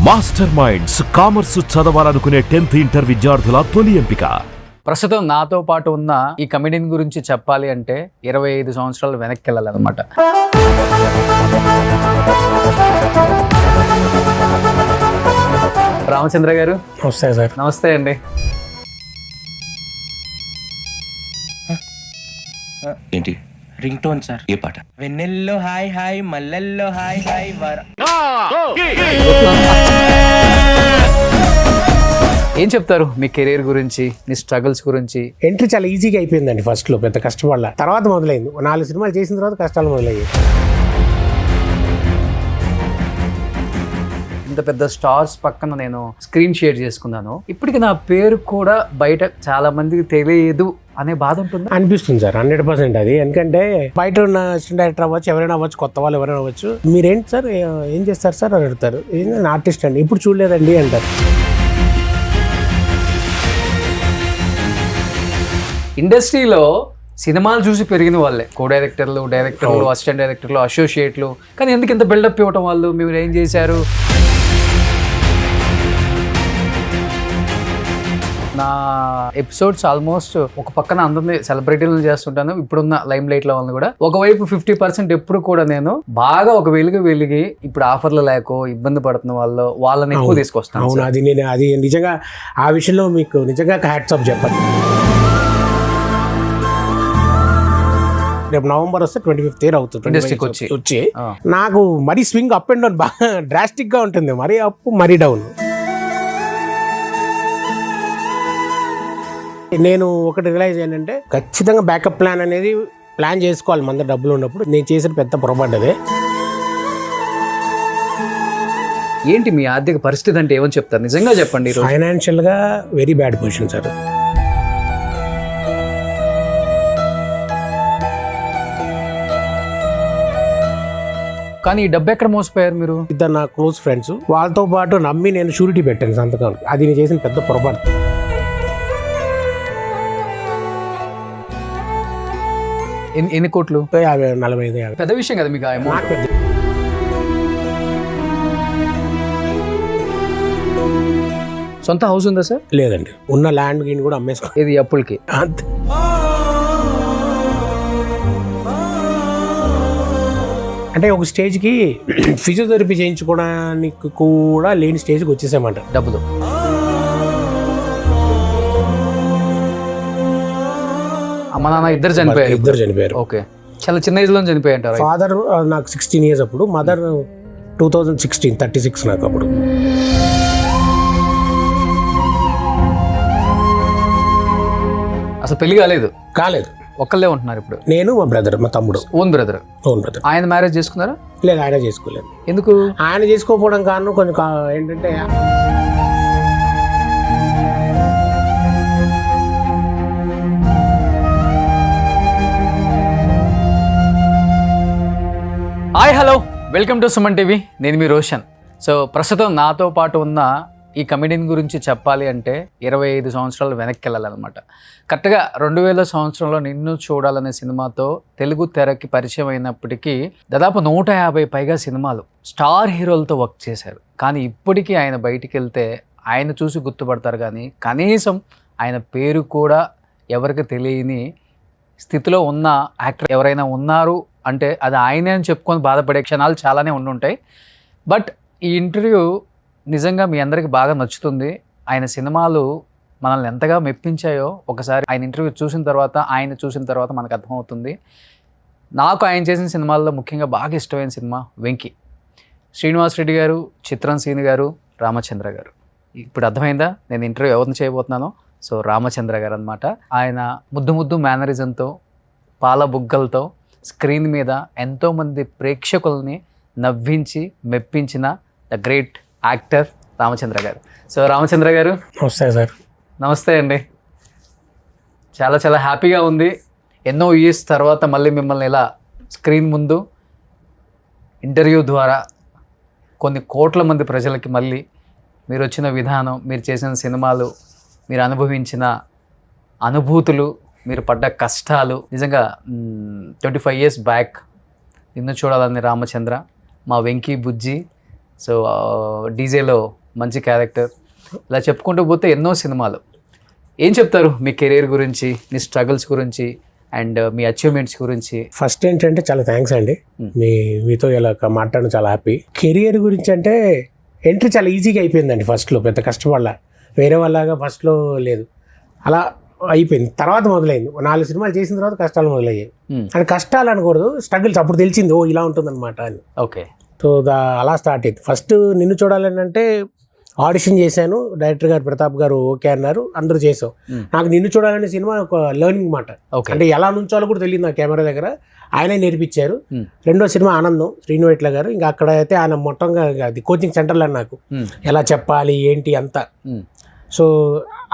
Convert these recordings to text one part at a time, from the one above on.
Master minds commerce చదవాలనుకునే 10th inter విద్యార్థుల తొలి ఎంపిక. ప్రస్తుతం నాతో పాటు ఉన్న ఈ కమెడియన్ గురించి చెప్పాలి అంటే 25 సంవత్సరాలు వెనక్కి వెళ్ళాలన్నమాట. రామచంద్ర గారు నమస్తే సార్. నమస్తే అండి. ఏంటి రింగ్ టోన్ సార్. ఏ పాట? వెన్నెల్లో హాయ్ హాయ్ మల్లెల్లో హాయ్ హాయ్ ఏం చెప్తారు మీ కెరీర్ గురించి, మీ స్ట్రగుల్స్ గురించి? ఎంట్రీ చాలా ఈజీగా అయిపోయిందండి. ఫస్ట్ లో పెద్ద కష్టపడాల, తర్వాత మొదలైంది. 4 సినిమాలు చేసిన తర్వాత కష్టాలు మొదలయ్యాయి. ఇంత పెద్ద స్టార్స్ పక్కన నేను స్క్రీన్ షేర్ చేసుకున్నాను. ఇప్పటికి నా పేరు కూడా బయట చాలా మందికి తెలియదు అనే బాధ ఉంటుంది అనిపిస్తుంది సార్. 100% అది. ఎందుకంటే బయట ఉన్న అసిస్టెంట్ డైరెక్టర్ అవ్వచ్చు, ఎవరైనా అవ్వచ్చు, కొత్త వాళ్ళు ఎవరైనా అవ్వచ్చు. మీరేంటి సార్, ఏం చేస్తారు సార్ అని అడుగుతారు. నేను ఆర్టిస్ట్ అండి, ఇప్పుడు చూడలేదండి అంటారు. ఇండస్ట్రీలో సినిమాలు చూసి పెరిగిన వాళ్ళే కో డైరెక్టర్లు, అసిస్టెంట్ డైరెక్టర్లు, అసోసియేట్లు. కానీ ఎందుకు ఇంత బిల్డప్ ఇవ్వటం? వాళ్ళు మీరు ఏం చేశారు? నా ఎపిసోడ్స్ ఆల్మోస్ట్ ఒక పక్కన అందరినీ సెలబ్రిటీలను చేస్తుంటాను, ఇప్పుడున్న లైమ్ లైట్ లో వాళ్ళని కూడా. ఒకవైపు 50% ఎప్పుడు కూడా నేను బాగా ఒక వెలిగి ఇప్పుడు ఆఫర్లు లేకో ఇబ్బంది పడుతున్న వాళ్ళని ఎక్కువ తీసుకొస్తాను. అవును, అది నిజంగా ఆ విషయంలో మీకు నిజంగా హ్యాట్స్ ఆఫ్ చెప్పాలి. రేపు నవంబర్ వస్తే 25th ఇయర్ అవుతుంది ఇండస్ట్రీకి వచ్చి. నాకు మరీ స్వింగ్ అప్ అండ్ డౌన్ బాగా డ్రాస్టిక్ గా ఉంటుంది. మరీ అప్ మరీ డౌన్. నేను ఒకటి రియలైజ్ ఏంటంటే ఖచ్చితంగా బ్యాకప్ ప్లాన్ అనేది ప్లాన్ చేసుకోవాలి. మన డబ్బులు ఉన్నప్పుడు. నేను చేసిన పెద్ద పొరపాటు అదే. ఏంటి మీ ఆర్థిక పరిస్థితి అంటే ఏమని చెప్తారు? నిజంగా చెప్పండి. ఫైనాన్షియల్ గా వెరీ బ్యాడ్ పొజిషన్ సార్. కానీ ఈ డబ్బు ఎక్కడ మోసపోయారు మీరు? ఇద్దరు నా క్లోజ్ ఫ్రెండ్స్, వాళ్ళతో పాటు నమ్మి నేను షూరిటీ పెట్టాను సంతకం. అది నేను చేసిన పెద్ద పొరపాటు. ఎన్ని కోట్లు? 45 పెద్ద విషయం కదా మీకు ఆ అమౌంట్. సొంత హౌస్ ఉందా సార్? లేదండి, ఉన్న ల్యాండ్ గిన్ కూడా అమ్మేసుకో. ఇది అప్పులకి. అంతే. అంటే ఒక స్టేజ్కి ఫిజియోథెరపీ చేయించుకోవడానికి కూడా లేని స్టేజ్కి వచ్చేసామంట డబ్బులు. అమ్మ నాన్న ఇద్దరు చనిపోయారు. ఓకే, చాలా చిన్న ఏజ్ లో చనిపోయారు. ఫాదర్ నాకు 16 years అప్పుడు, మదర్ 2016, 36 నాకు అప్పుడు. అసలు పెళ్లి కాలేదు. ఒక్కళ్ళే ఉంటున్నారు ఇప్పుడు. నేను, మా బ్రదర్, మా తమ్ముడు. Own brother. ఆయన మ్యారేజ్ చేసుకున్నారా? లేదు, ఆయన చేసుకోలేదు. ఎందుకు? ఆయన చేసుకోకపోవడం కారణం కొంచెం ఏంటంటే hi, hello, welcome to Suman TV. నేను మీ రోషన్. సో ప్రస్తుతం నాతో పాటు ఉన్న ఈ కమెడియన్ గురించి చెప్పాలి అంటే 25 సంవత్సరాలు వెనక్కి వెళ్ళాలన్నమాట. కరెక్ట్గా 2000 సంవత్సరంలో నిన్ను చూడాలనే సినిమాతో తెలుగు తెరకి పరిచయం అయినప్పటికీ దాదాపు 150 పైగా సినిమాలు స్టార్ హీరోలతో వర్క్ చేశారు. కానీ ఇప్పటికీ ఆయన బయటికి వెళ్తే ఆయన చూసి గుర్తుపడతారు, కానీ కనీసం ఆయన పేరు కూడా ఎవరికి తెలియని స్థితిలో ఉన్న యాక్టర్ ఎవరైనా ఉన్నారు అంటే అది ఆయనే అని చెప్పుకొని బాధపడే క్షణాలు చాలానే ఉండుంటాయి. బట్ ఈ ఇంటర్వ్యూ నిజంగా మీ అందరికీ బాగా నచ్చుతుంది. ఆయన సినిమాలు మనల్ని ఎంతగా మెప్పించాయో ఒకసారి ఆయన ఇంటర్వ్యూ చూసిన తర్వాత మనకు అర్థమవుతుంది. నాకు ఆయన చేసిన సినిమాల్లో ముఖ్యంగా బాగా ఇష్టమైన సినిమా వెంకీ. శ్రీనివాస్ రెడ్డి గారు, చిత్రం సీని గారు, రామచంద్ర గారు. ఇప్పుడు అర్థమైందా నేను ఇంటర్వ్యూ ఎవరిని చేయబోతున్నానో? సో రామచంద్ర గారు అనమాట. ఆయన ముద్దు మేనరిజంతో, పాల బుగ్గలతో స్క్రీన్ మీద ఎంతోమంది ప్రేక్షకుల్ని నవ్వించి మెప్పించిన ద గ్రేట్ యాక్టర్ రామచంద్ర గారు. సో రామచంద్ర గారు నమస్తే సార్. నమస్తే అండి. చాలా చాలా హ్యాపీగా ఉంది. ఎన్నో ఇయర్స్ తర్వాత మళ్ళీ మిమ్మల్ని ఇలా స్క్రీన్ ముందు ఇంటర్వ్యూ ద్వారా కొన్ని కోట్ల మంది ప్రజలకి మళ్ళీ మీరు వచ్చిన విధానం, మీరు చేసిన సినిమాలు, మీరు అనుభవించిన అనుభూతులు, మీరు పడ్డ కష్టాలు, నిజంగా 25 years బ్యాక్ నిన్ను చూడాలని రామచంద్ర, మా వెంకీ బుజ్జి, సో డీజేలో మంచి క్యారెక్టర్, ఇలా చెప్పుకుంటూ పోతే ఎన్నో సినిమాలు. ఏం చెప్తారు మీ కెరీర్ గురించి, మీ స్ట్రగుల్స్ గురించి అండ్ మీ అచీవ్మెంట్స్ గురించి? ఫస్ట్ ఏంటంటే చాలా థ్యాంక్స్ అండి, మీతో ఇలా మాట్లాడడం చాలా హ్యాపీ. కెరియర్ గురించి అంటే ఎంట్రీ చాలా ఈజీగా అయిపోయిందండి. ఫస్ట్లో పెద్ద కష్టపడాల, వేరే వాళ్ళగా ఫస్ట్లో లేదు, అలా అయిపోయింది. తర్వాత మొదలైంది, 4 సినిమాలు చేసిన తర్వాత కష్టాలు మొదలయ్యాయి. అంటే కష్టాలు అనకూడదు, స్ట్రగుల్స్. అప్పుడు తెలిసింది ఇలా ఉంటుందన్నమాట అని. ఓకే. సో అలా స్టార్ట్ అయింది. ఫస్ట్ నిన్ను చూడాలని అంటే ఆడిషన్ చేశాను, డైరెక్టర్ గారు ప్రతాప్ గారు ఓకే అన్నారు, అందరూ చేసాం. నాకు నిన్ను చూడాలనే సినిమా ఒక లెర్నింగ్ మాట. అంటే ఎలా నుంచోలో కూడా తెలియదు నా కెమెరా దగ్గర, ఆయనే నేర్పించారు. రెండో సినిమా ఆనందం, శ్రీనువైట్ల గారు. ఇంకా అక్కడ అయితే ఆయన మొత్తంగా అది కోచింగ్ సెంటర్లో నాకు ఎలా చెప్పాలి ఏంటి అంతా. సో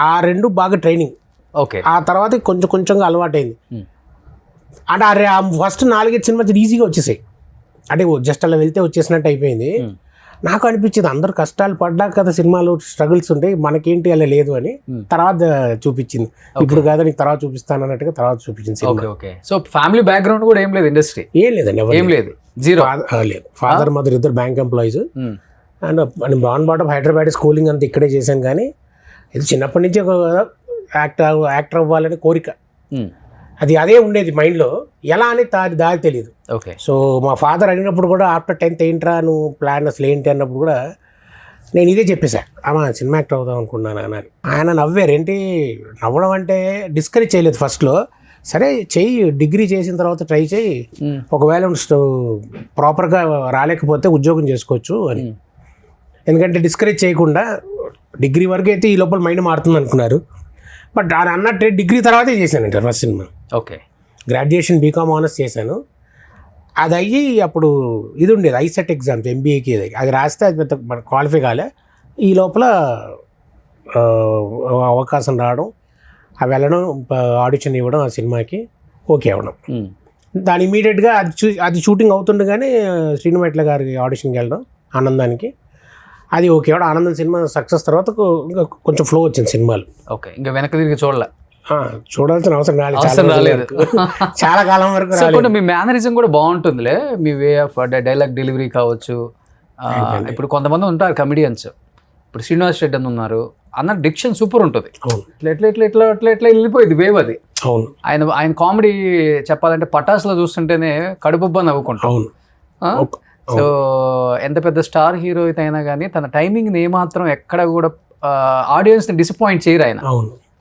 ఆ 2 బాగా ట్రైనింగ్. ఓకే. ఆ తర్వాత కొంచెం కొంచెంగా అలవాటైంది. అంటే ఫస్ట్ 4-5 సినిమాలు ఈజీగా వచ్చేసాయి, అంటే జస్ట్ అలా వెళ్తే వచ్చేసినట్టు అయిపోయింది. నాకు అనిపించింది అందరు కష్టాలు పడ్డాక కదా సినిమాలు స్ట్రగుల్స్ ఉంటాయి, మనకేంటి అలా లేదు అని. తర్వాత చూపించింది, ఇప్పుడు కాదు నీకు తర్వాత చూపిస్తాను అన్నట్టుగా తర్వాత చూపించింది cinema. Okay. So family background కూడా ఏం లేదు, ఇండస్ట్రీ ఏం లేదండి, ఏం లేదు, జీరో లేదు. ఫాదర్ మదర్ ఇద్దరు bank employees. And born bottom Hyderabad, schooling అంతా ఇక్కడే చేశాను. కానీ ఇది చిన్నప్పటి నుంచి ఒక యాక్టర్ అవ్వాలని కోరిక, అది అదే ఉండేది మైండ్లో. ఎలా అని దారి తెలియదు. ఓకే. సో మా ఫాదర్ అడిగినప్పుడు కూడా ఆఫ్టర్ 10th ఏంట్రా నువ్వు ప్లాన్ అసలు ఏంటి అన్నప్పుడు కూడా నేను ఇదే చెప్పేశా, అమ్మా సినిమా యాక్టర్ అవుదాం అనుకున్నాను అన్నారు. ఆయన నవ్వారు. ఏంటి నవ్వడం అంటే డిస్కరేజ్ చేయలేదు ఫస్ట్లో. సరే చెయ్యి, డిగ్రీ చేసిన తర్వాత ట్రై చేయి, ఒకవేళ ప్రాపర్గా రాలేకపోతే ఉద్యోగం చేసుకోవచ్చు అని. ఎందుకంటే డిస్కరేజ్ చేయకుండా డిగ్రీ వరకు అయితే ఈ లోపల మైండ్ మారుతుంది అనుకున్నారు. బట్ ఆయన అన్నట్టే డిగ్రీ తర్వాతే చేశానంట first cinema. Okay. Graduation BCom honours చేశాను. అది అయ్యి అప్పుడు ఇది ఉండేది ఐసెట్ ఎగ్జామ్స్, ఎంబీఏకి. అది రాస్తే అది పెద్ద మన క్వాలిఫై కాలే. ఈ లోపల అవకాశం రావడం, అవి వెళ్ళడం, ఆడిషన్ ఇవ్వడం, ఆ సినిమాకి ఓకే అవ్వడం. దాని ఇమీడియట్గా అది షూటింగ్ అవుతుండగానే శ్రీనువైట్ల గారి ఆడిషన్కి వెళ్ళడం ఆనందానికి. అది ఓకే అవ్వడం. ఆనందం సినిమా సక్సెస్ తర్వాత ఇంకా కొంచెం ఫ్లో వచ్చింది సినిమాలు. ఓకే. ఇంకా వెనక్కి తిరిగి చూడాల్సిన అవసరం రాలేదు, చాలా కాలం వరకు. మీ మేనరిజం కూడా బాగుంటుందిలే, మీ వే ఆఫ్ డైలాగ్ డెలివరీ కావచ్చు. ఇప్పుడు కొంతమంది ఉంటారు కమెడియన్స్, ఇప్పుడు శ్రీనివాస్ రెడ్డి అని ఉన్నారు, అన్న డిక్షన్ సూపర్ ఉంటుంది, ఇట్లా వెళ్ళిపోయింది వేవ్ అది. అవును. ఆయన కామెడీ చెప్పాలంటే పటాసులో చూస్తుంటేనే కడుపుబ్బా నవ్వుకుంటాం. సో ఎంత పెద్ద స్టార్ హీరో అయినా కానీ తన టైమింగ్ని ఏమాత్రం ఎక్కడ కూడా ఆడియన్స్ని డిసప్పాయింట్ చేయరు ఆయన.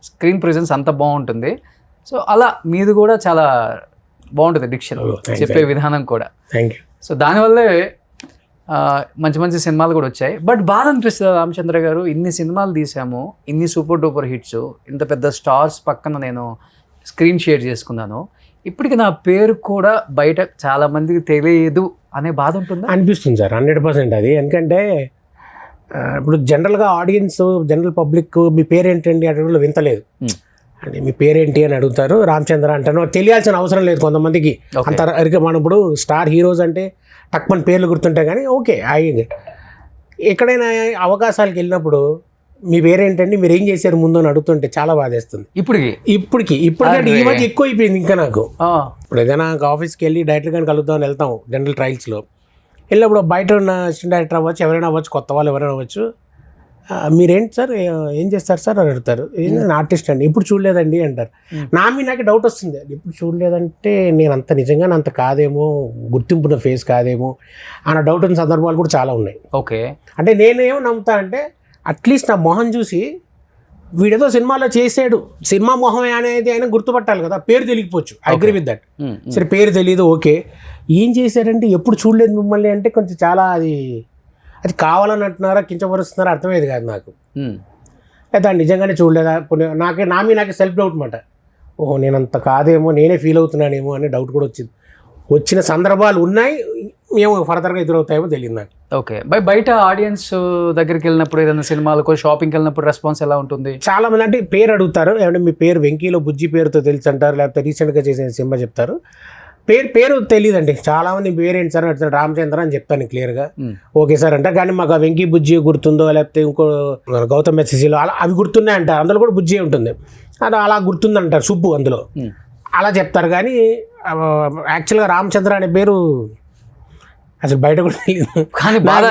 స్క్రీన్ ప్రెజెన్స్ అంత బాగుంటుంది. సో అలా మీది కూడా చాలా బాగుంటుంది డిక్షన్, చెప్పే విధానం కూడా. సో దానివల్లే మంచి మంచి సినిమాలు కూడా వచ్చాయి. బట్ బాధ అనిపిస్తుంది రామచంద్ర గారు, ఇన్ని సినిమాలు తీసాము, ఇన్ని సూపర్ డూపర్ హిట్స్, ఇంత పెద్ద స్టార్స్ పక్కన నేను స్క్రీన్ షేర్ చేసుకున్నాను, ఇప్పటికి నా పేరు కూడా బయట చాలా మందికి తెలియదు అనే బాధ ఉంటుంది. అనిపిస్తుంది సార్, 100% అది. ఎందుకంటే ఇప్పుడు జనరల్గా ఆడియన్స్, జనరల్ పబ్లిక్ మీ పేరేంటండి అడగడంలో వింతలేదు. అంటే మీ పేరేంటి అని అడుగుతారు, రామచంద్ర అంటాను. తెలియాల్సిన అవసరం లేదు కొంతమందికి. అంత మనం ఇప్పుడు స్టార్ హీరోస్ అంటే తక్కువ పేర్లు గుర్తుంటాయి. కానీ ఓకే, ఎక్కడైనా అవకాశాలకు వెళ్ళినప్పుడు మీ పేరేంటండి, మీరు ఏం చేశారు ముందు అని అడుగుతుంటే చాలా బాధేస్తుంది. ఇప్పటికి ఈ మధ్య ఎక్కువ అయిపోయింది. ఇంకా నాకు ఇప్పుడు ఏదైనా ఆఫీస్కి వెళ్ళి డైరెక్టర్ గారిని కలుద్దామని వెళ్తాం జనరల్ ట్రయల్స్లో, వెళ్ళినప్పుడు బయట ఉన్న అసిస్టెంట్ డైరెక్టర్ అవ్వచ్చు, ఎవరైనా అవ్వచ్చు, కొత్త వాళ్ళు ఎవరైనా అవ్వచ్చు, మీరేంటి సార్ ఏం చేస్తారు సార్ అని అడుగుతారు. నేను ఆర్టిస్ట్ అండి, ఇప్పుడు చూడలేదండి అంటారు. నాకు డౌట్ వస్తుంది, ఇప్పుడు చూడలేదంటే నేను అంత నిజంగా అంత కాదేమో, గుర్తింపున్న ఫేస్ కాదేమో అన్న డౌట్ ఉన్న సందర్భాలు కూడా చాలా ఉన్నాయి. ఓకే. అంటే నేనేమో నమ్ముతా అంటే అట్లీస్ట్ నా మొహం చూసి వీడేదో సినిమాలో చేసాడు, సినిమా మొహమే అనేది ఆయన గుర్తుపట్టాలి కదా. పేరు తెలియకపోవచ్చు, ఐ అగ్రీ విత్ దట్. సరే పేరు తెలియదు, ఓకే. ఏం చేశారంటే ఎప్పుడు చూడలేదు మిమ్మల్ని అంటే కొంచెం చాలా అది కావాలని అంటున్నారా, కించపరుస్తున్నారా అర్థమయ్యేది కాదు నాకు. లేదా నిజంగానే చూడలేదా, నాకే సెల్ఫ్ డౌట్ మాట. ఓహో నేను అంత కాదేమో, నేనే ఫీల్ అవుతున్నానేమో అనే డౌట్ కూడా వచ్చిన సందర్భాలు ఉన్నాయి. మేము ఫర్దర్గా ఎదురవుతాయేమో తెలియదు నాకు. ఓకే. బయట ఆడియన్స్ దగ్గరికి వెళ్ళినప్పుడు, ఏదైనా సినిమాలకు షాపింగ్కి వెళ్ళినప్పుడు రెస్పాన్స్ ఎలా ఉంటుంది? చాలా మంది అంటే పేరు అడుగుతారు, ఏమంటే మీ పేరు వెంకీలో బుజ్జి పేరుతో తెలుసు అంటారు, లేకపోతే రీసెంట్గా చేసిన సినిమా చెప్తారు. పేరు తెలియదండి చాలా మంది. పేరేంటి సార్ అంటే రామచంద్ర అని చెప్తాను క్లియర్గా. ఓకే సార్ అంటారు. కానీ మాకు ఆ వెంకీ బుజ్జి గుర్తుందో, లేకపోతే ఇంకో గౌతమ్ ఎస్ఎస్సీలో అలా అవి గుర్తున్నాయి అంటారు. అందులో కూడా బుజ్జి ఉంటుంది, అది అలా గుర్తుంది అంటారు, సుబ్బు అందులో అలా చెప్తారు. కానీ యాక్చువల్గా రామచంద్ర అనే పేరు అసలు బయట కూడా తెలియదు. కానీ బాధ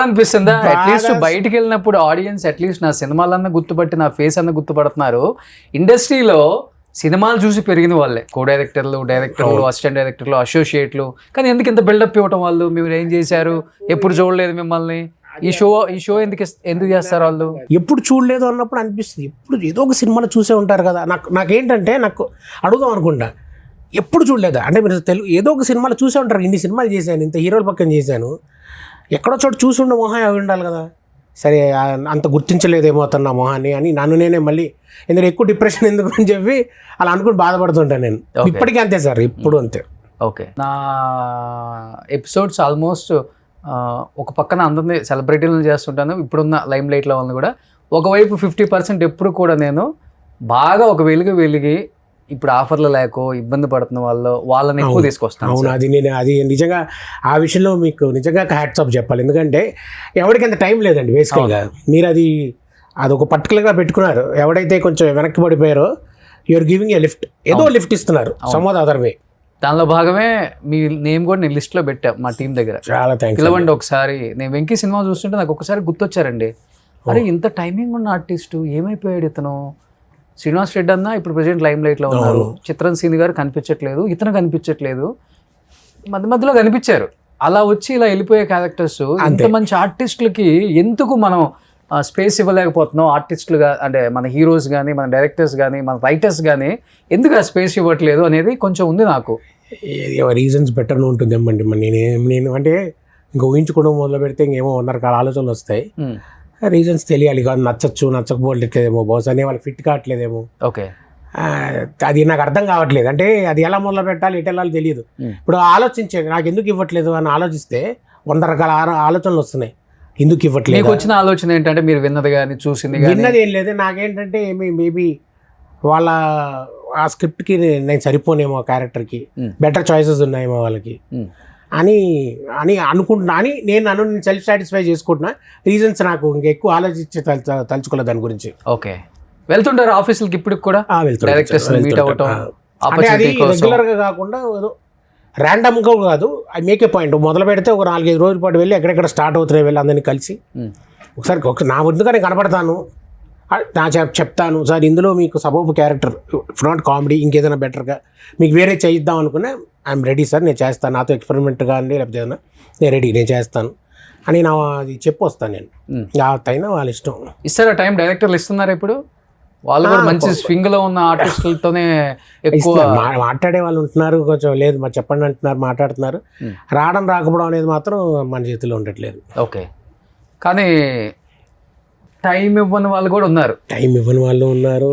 అనిపిస్తుందా? అట్లీస్ట్ బయటికి వెళ్ళినప్పుడు ఆడియన్స్ అట్లీస్ట్ నా సినిమాలన్నా గుర్తుపట్టి నా ఫేస్ అన్న గుర్తుపడుతున్నారు. ఇండస్ట్రీలో సినిమాలు చూసి పెరిగిన వాళ్ళే కో డైరెక్టర్లు, అసిస్టెంట్ డైరెక్టర్లు, అసోసియేట్లు. కానీ ఎందుకు ఇంత బిల్డప్ ఇవ్వటం? వాళ్ళు మీరు ఏం చేశారు, ఎప్పుడు చూడలేదు మిమ్మల్ని, ఈ షో ఎందుకు చేస్తారు వాళ్ళు? ఎప్పుడు చూడలేదు అన్నప్పుడు అనిపిస్తుంది, ఎప్పుడు ఏదో ఒక సినిమాలో చూసే ఉంటారు కదా. నాకేంటంటే నాకు అడుగుదాం అనుకుంటా, ఎప్పుడు చూడలేదా అంటే మీరు ఏదో ఒక సినిమాలో చూసే ఉంటారు. ఇన్ని సినిమాలు చేశాను, ఇంత హీరోల పక్కన చేశాను, ఎక్కడో చోట చూసి ఉండే మొహం అవి ఉండాలి కదా. సరే అంత గుర్తించలేదేమో అతను నా మొహాన్ని అని నన్ను నేనే మళ్ళీ ఎందుకంటే ఎక్కువ డిప్రెషన్ ఎందుకు అని చెప్పి అలా అనుకుని బాధపడుతుంటాను నేను. ఇప్పటికీ అంతే సార్, ఇప్పుడు అంతే. ఓకే, నా ఎపిసోడ్స్ ఆల్మోస్ట్ ఒక పక్కన అందరినీ సెలబ్రిటీలను చేస్తుంటాను, ఇప్పుడున్న లైమ్ లైట్లో వాళ్ళని కూడా. ఒకవైపు 50% ఎప్పుడు కూడా నేను బాగా ఒక వెలిగి ఇప్పుడు ఆఫర్లు లేకో ఇబ్బంది పడుతున్న వాళ్ళని ఎక్కువ తీసుకొస్తాను. అవును, అది నిజంగా ఆ విషయంలో మీకు నిజంగా హ్యాట్స్ ఆఫ్ చెప్పాలి. ఎందుకంటే ఎవరికి అంత టైం లేదండి బేసికల్గా. మీరు అదొక పర్టికులర్గా పెట్టుకున్నారు. ఎవడైతే కొంచెం వెనక్కి పడిపోయారో యూఆర్ గివింగ్ ఏ లిఫ్ట్, ఏదో లిఫ్ట్ ఇస్తున్నారు సమ్ అదర్ వే. దానిలో భాగమే మీ నేమ్ కూడా నేను లిస్ట్లో పెట్టా మా టీం దగ్గర. చాలా థ్యాంక్స్. పిలవండి ఒకసారి. నేను వెంకీ సినిమా చూస్తుంటే నాకు ఒకసారి గుర్తొచ్చారండి, అరే ఇంత టైమింగ్ ఉన్న ఆర్టిస్టు ఏమైపోయాడు ఇతను. శ్రీనివాస్ రెడ్డి అన్న ఇప్పుడు ప్రెజెంట్ లైమ్ లైట్లో ఉన్నారు, చిత్రం సీని గారు కనిపించట్లేదు, ఇతను కనిపించట్లేదు, మధ్యలో కనిపించారు. అలా వచ్చి ఇలా వెళ్ళిపోయే క్యారెక్టర్స్, ఇంత మంచి ఆర్టిస్టులకి ఎందుకు మనం స్పేస్ ఇవ్వలేకపోతున్నాం? ఆర్టిస్టులుగా అంటే మన హీరోస్ కానీ, మన డైరెక్టర్స్ కానీ, మన రైటర్స్ కానీ ఎందుకు ఆ స్పేస్ ఇవ్వట్లేదు అనేది కొంచెం ఉంది నాకు. రీజన్స్ బెటర్గా ఉంటుంది ఏమండి. నేను అంటే ఇంకా ఊహించుకోవడం మొదలు పెడితే ఇంకేమో 100 రకాల ఆలోచనలు వస్తాయి. రీజన్స్ తెలియాలి కాదు, నచ్చకపోవట్లేదేమో, బహుశా వాళ్ళకి ఫిట్ కావట్లేదేమో. ఓకే, అది నాకు అర్థం కావట్లేదు. అంటే అది ఎలా మొదలు పెట్టాలి, ఎటు వెళ్ళాలి తెలియదు. ఇప్పుడు ఆలోచించేది నాకు ఎందుకు ఇవ్వట్లేదు అని ఆలోచిస్తే 100 రకాల ఆలోచనలు వస్తున్నాయి. ఎందుకు ఇవ్వట్లేదు? మీకు వచ్చిన ఆలోచన ఏంటంటే మీరు విన్నది కానీ చూసింది కానీ? విన్నది ఏం లేదు. నాకేంటంటే మేబీ వాళ్ళ ఆ స్క్రిప్ట్కి నేను సరిపోనేమో, ఆ క్యారెక్టర్కి బెటర్ చాయిసెస్ ఉన్నాయేమో వాళ్ళకి అని అనుకుంటున్నా అని నేను సెల్ఫ్ సాటిస్ఫై చేసుకుంటున్నా. రీజన్స్ నాకు ఇంకా ఎక్కువ ఆలోచించి తలుచుకోలేదు దాని గురించి. ఓకే, వెళ్తుంటారు ఆఫీసులకి ఇప్పుడు కూడా? డైరెక్టర్స్ మీట్ అవ్వటం, అంటే అది రెగ్యులర్గా కాకుండా ఏదో ర్యాండమ్గా కాదు. I make a point. మొదలు పెడితే ఒక 4-5 రోజుల పాటు వెళ్ళి ఎక్కడెక్కడ స్టార్ట్ అవుతున్నాయి వెళ్ళి అందరినీ కలిసి ఒకసారి నా ముందుగా నేను కనపడతాను, చెప్తాను సార్ ఇందులో మీకు సబబు క్యారెక్టర్ ఇఫ్ నాట్ కామెడీ ఇంకేదైనా బెటర్గా మీకు వేరే చేయిద్దాం అనుకున్నా ఐఎమ్ రెడీ సార్, నేను చేస్తాను, నాతో ఎక్స్పెరిమెంట్ కానీ లేకపోతే ఏదైనా నేను రెడీ, నేను చేస్తాను అని అది చెప్పి వస్తాను నేను. అయినా వాళ్ళ ఇష్టం. ఇస్తారా టైం? డైరెక్టర్లు ఇస్తున్నారు ఇప్పుడు? వాళ్ళు కూడా మంచి స్వింగ్ లో ఉన్న ఆర్టిస్టులతోనే ఎక్కువ మాట్లాడే వాళ్ళు ఉంటున్నారు. కొంచెం లేదు మరి చెప్పండి అంటున్నారు, మాట్లాడుతున్నారు. రావడం రాకపోవడం అనేది మాత్రం మన చేతిలో ఉండట్లేదు. ఓకే, కానీ టైం ఇవ్వని వాళ్ళు కూడా ఉన్నారు. టైం ఇవ్వని వాళ్ళు ఉన్నారు,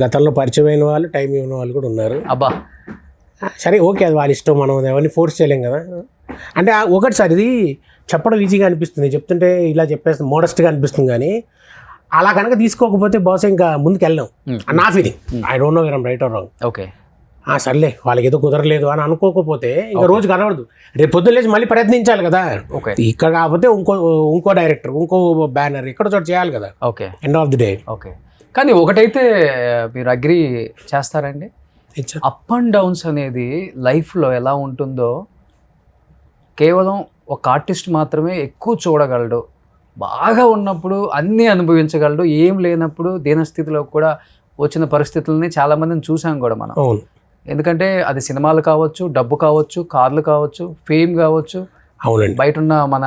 గతంలో పరిచయమైన వాళ్ళు, టైం ఇవ్వని వాళ్ళు కూడా ఉన్నారు. అబ్బా సరే ఓకే, అది వాళ్ళ ఇష్టం, మనం ఎవరిని ఫోర్స్ చేయలేం కదా. అంటే ఒకటి సార్ ఇది చెప్పడం ఈజీగా అనిపిస్తుంది, చెప్తుంటే ఇలా చెప్పేస్తుంది మోడస్ట్గా అనిపిస్తుంది. కానీ అలా కనుక తీసుకోకపోతే బహుశా ఇంకా ముందుకు వెళ్ళాం నా feeling. I don't know where right are wrong. Okay, సర్లే వాళ్ళకి ఏదో కుదరలేదు అని అనుకోకపోతే ఇంకా రోజు కనబడదు. రేపు పొద్దున్న లేచి మళ్ళీ ప్రయత్నించాలి కదా. ఇక్కడ కాకపోతే ఇంకో డైరెక్టర్, ఇంకో బ్యానర్ ఇక్కడ చోట చేయాలి కదా. Okay, end of the day. Okay, కానీ ఒకటైతే మీరు అగ్రీ చేస్తారండి, అప్ అండ్ డౌన్స్ అనేది లైఫ్లో ఎలా ఉంటుందో కేవలం ఒక ఆర్టిస్ట్ మాత్రమే ఎక్కువ చూడగలడు. బాగా ఉన్నప్పుడు అన్నీ అనుభవించగలడు, ఏం లేనప్పుడు దీనస్థితిలో కూడా వచ్చిన పరిస్థితులని చాలామందిని చూసాం కూడా మనం. ఎందుకంటే అది సినిమాలు కావచ్చు, డబ్బు కావచ్చు, కార్లు కావచ్చు, ఫేమ్ కావచ్చు, అవునండి, బయట ఉన్న మన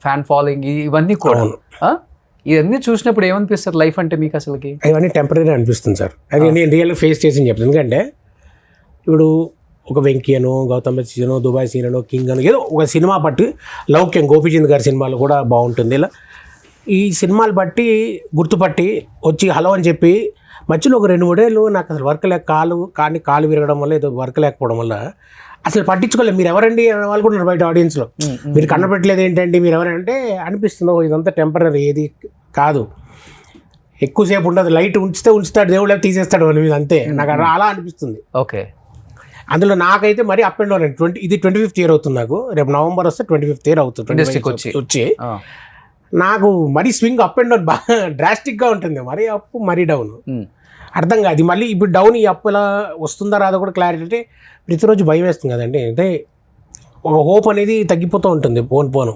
ఫ్యాన్ ఫాలోయింగ్ ఇవన్నీ కూడా. ఇవన్నీ చూసినప్పుడు ఏమనిపిస్తుంది లైఫ్ అంటే మీకు అసలుకి? ఇవన్నీ టెంపరీ అనిపిస్తుంది సార్. అది నేను రియల్గా ఫేస్ చేసి చెప్తాను. ఎందుకంటే ఇప్పుడు ఒక వెంకీ అనో, గౌతమ్ సీనో, దుబాయ్ సీనో, కింగ్ అనో ఏదో ఒక సినిమా బట్టి, లౌక్యం గోపీచంద్ గారి సినిమాలు కూడా బాగుంటుంది. ఇలా ఈ సినిమాలు బట్టి గుర్తుపట్టి వచ్చి హలో అని చెప్పి మధ్యలో ఒక 2-3 ఏళ్ళు నాకు అసలు వర్క్ లేక కాలు విరగడం వల్ల ఏదో వర్క్ లేకపోవడం వల్ల అసలు పట్టించుకోలేదు. మీరు ఎవరండి అనే వాళ్ళు కూడా బయట ఆడియన్స్లో. మీరు కనపడట్లేదు ఏంటండి, మీరు ఎవరంటే అనిపిస్తుందో ఇదంతా టెంపరీ, ఏది కాదు, ఎక్కువసేపు ఉండదు. లైట్ ఉంచుతాడు దేవుడు, తీసేస్తాడు మన మీద, అంతే. నాకు అలా అనిపిస్తుంది. ఓకే, అందులో నాకైతే మరి అప్ అండ్ డౌన్. ఇది 25th ఇయర్ అవుతుంది నాకు. రేపు నవంబర్ వస్తే 25th ఇయర్ అవుతుంది వచ్చి. నాకు మరీ స్వింగ్ అప్ అండ్ డౌన్ బాగా డ్రాస్టిక్గా ఉంటుంది. మరీ అప్ మరీ డౌన్ అర్థం కాదు. మళ్ళీ ఇప్పుడు డౌన్ ఈ అప్ ఎలా వస్తుందా రాదో కూడా క్లారిటీ. అంటే ప్రతిరోజు భయం వేస్తుంది కదండి. అంటే ఒక హోప్ అనేది తగ్గిపోతూ ఉంటుంది పోను.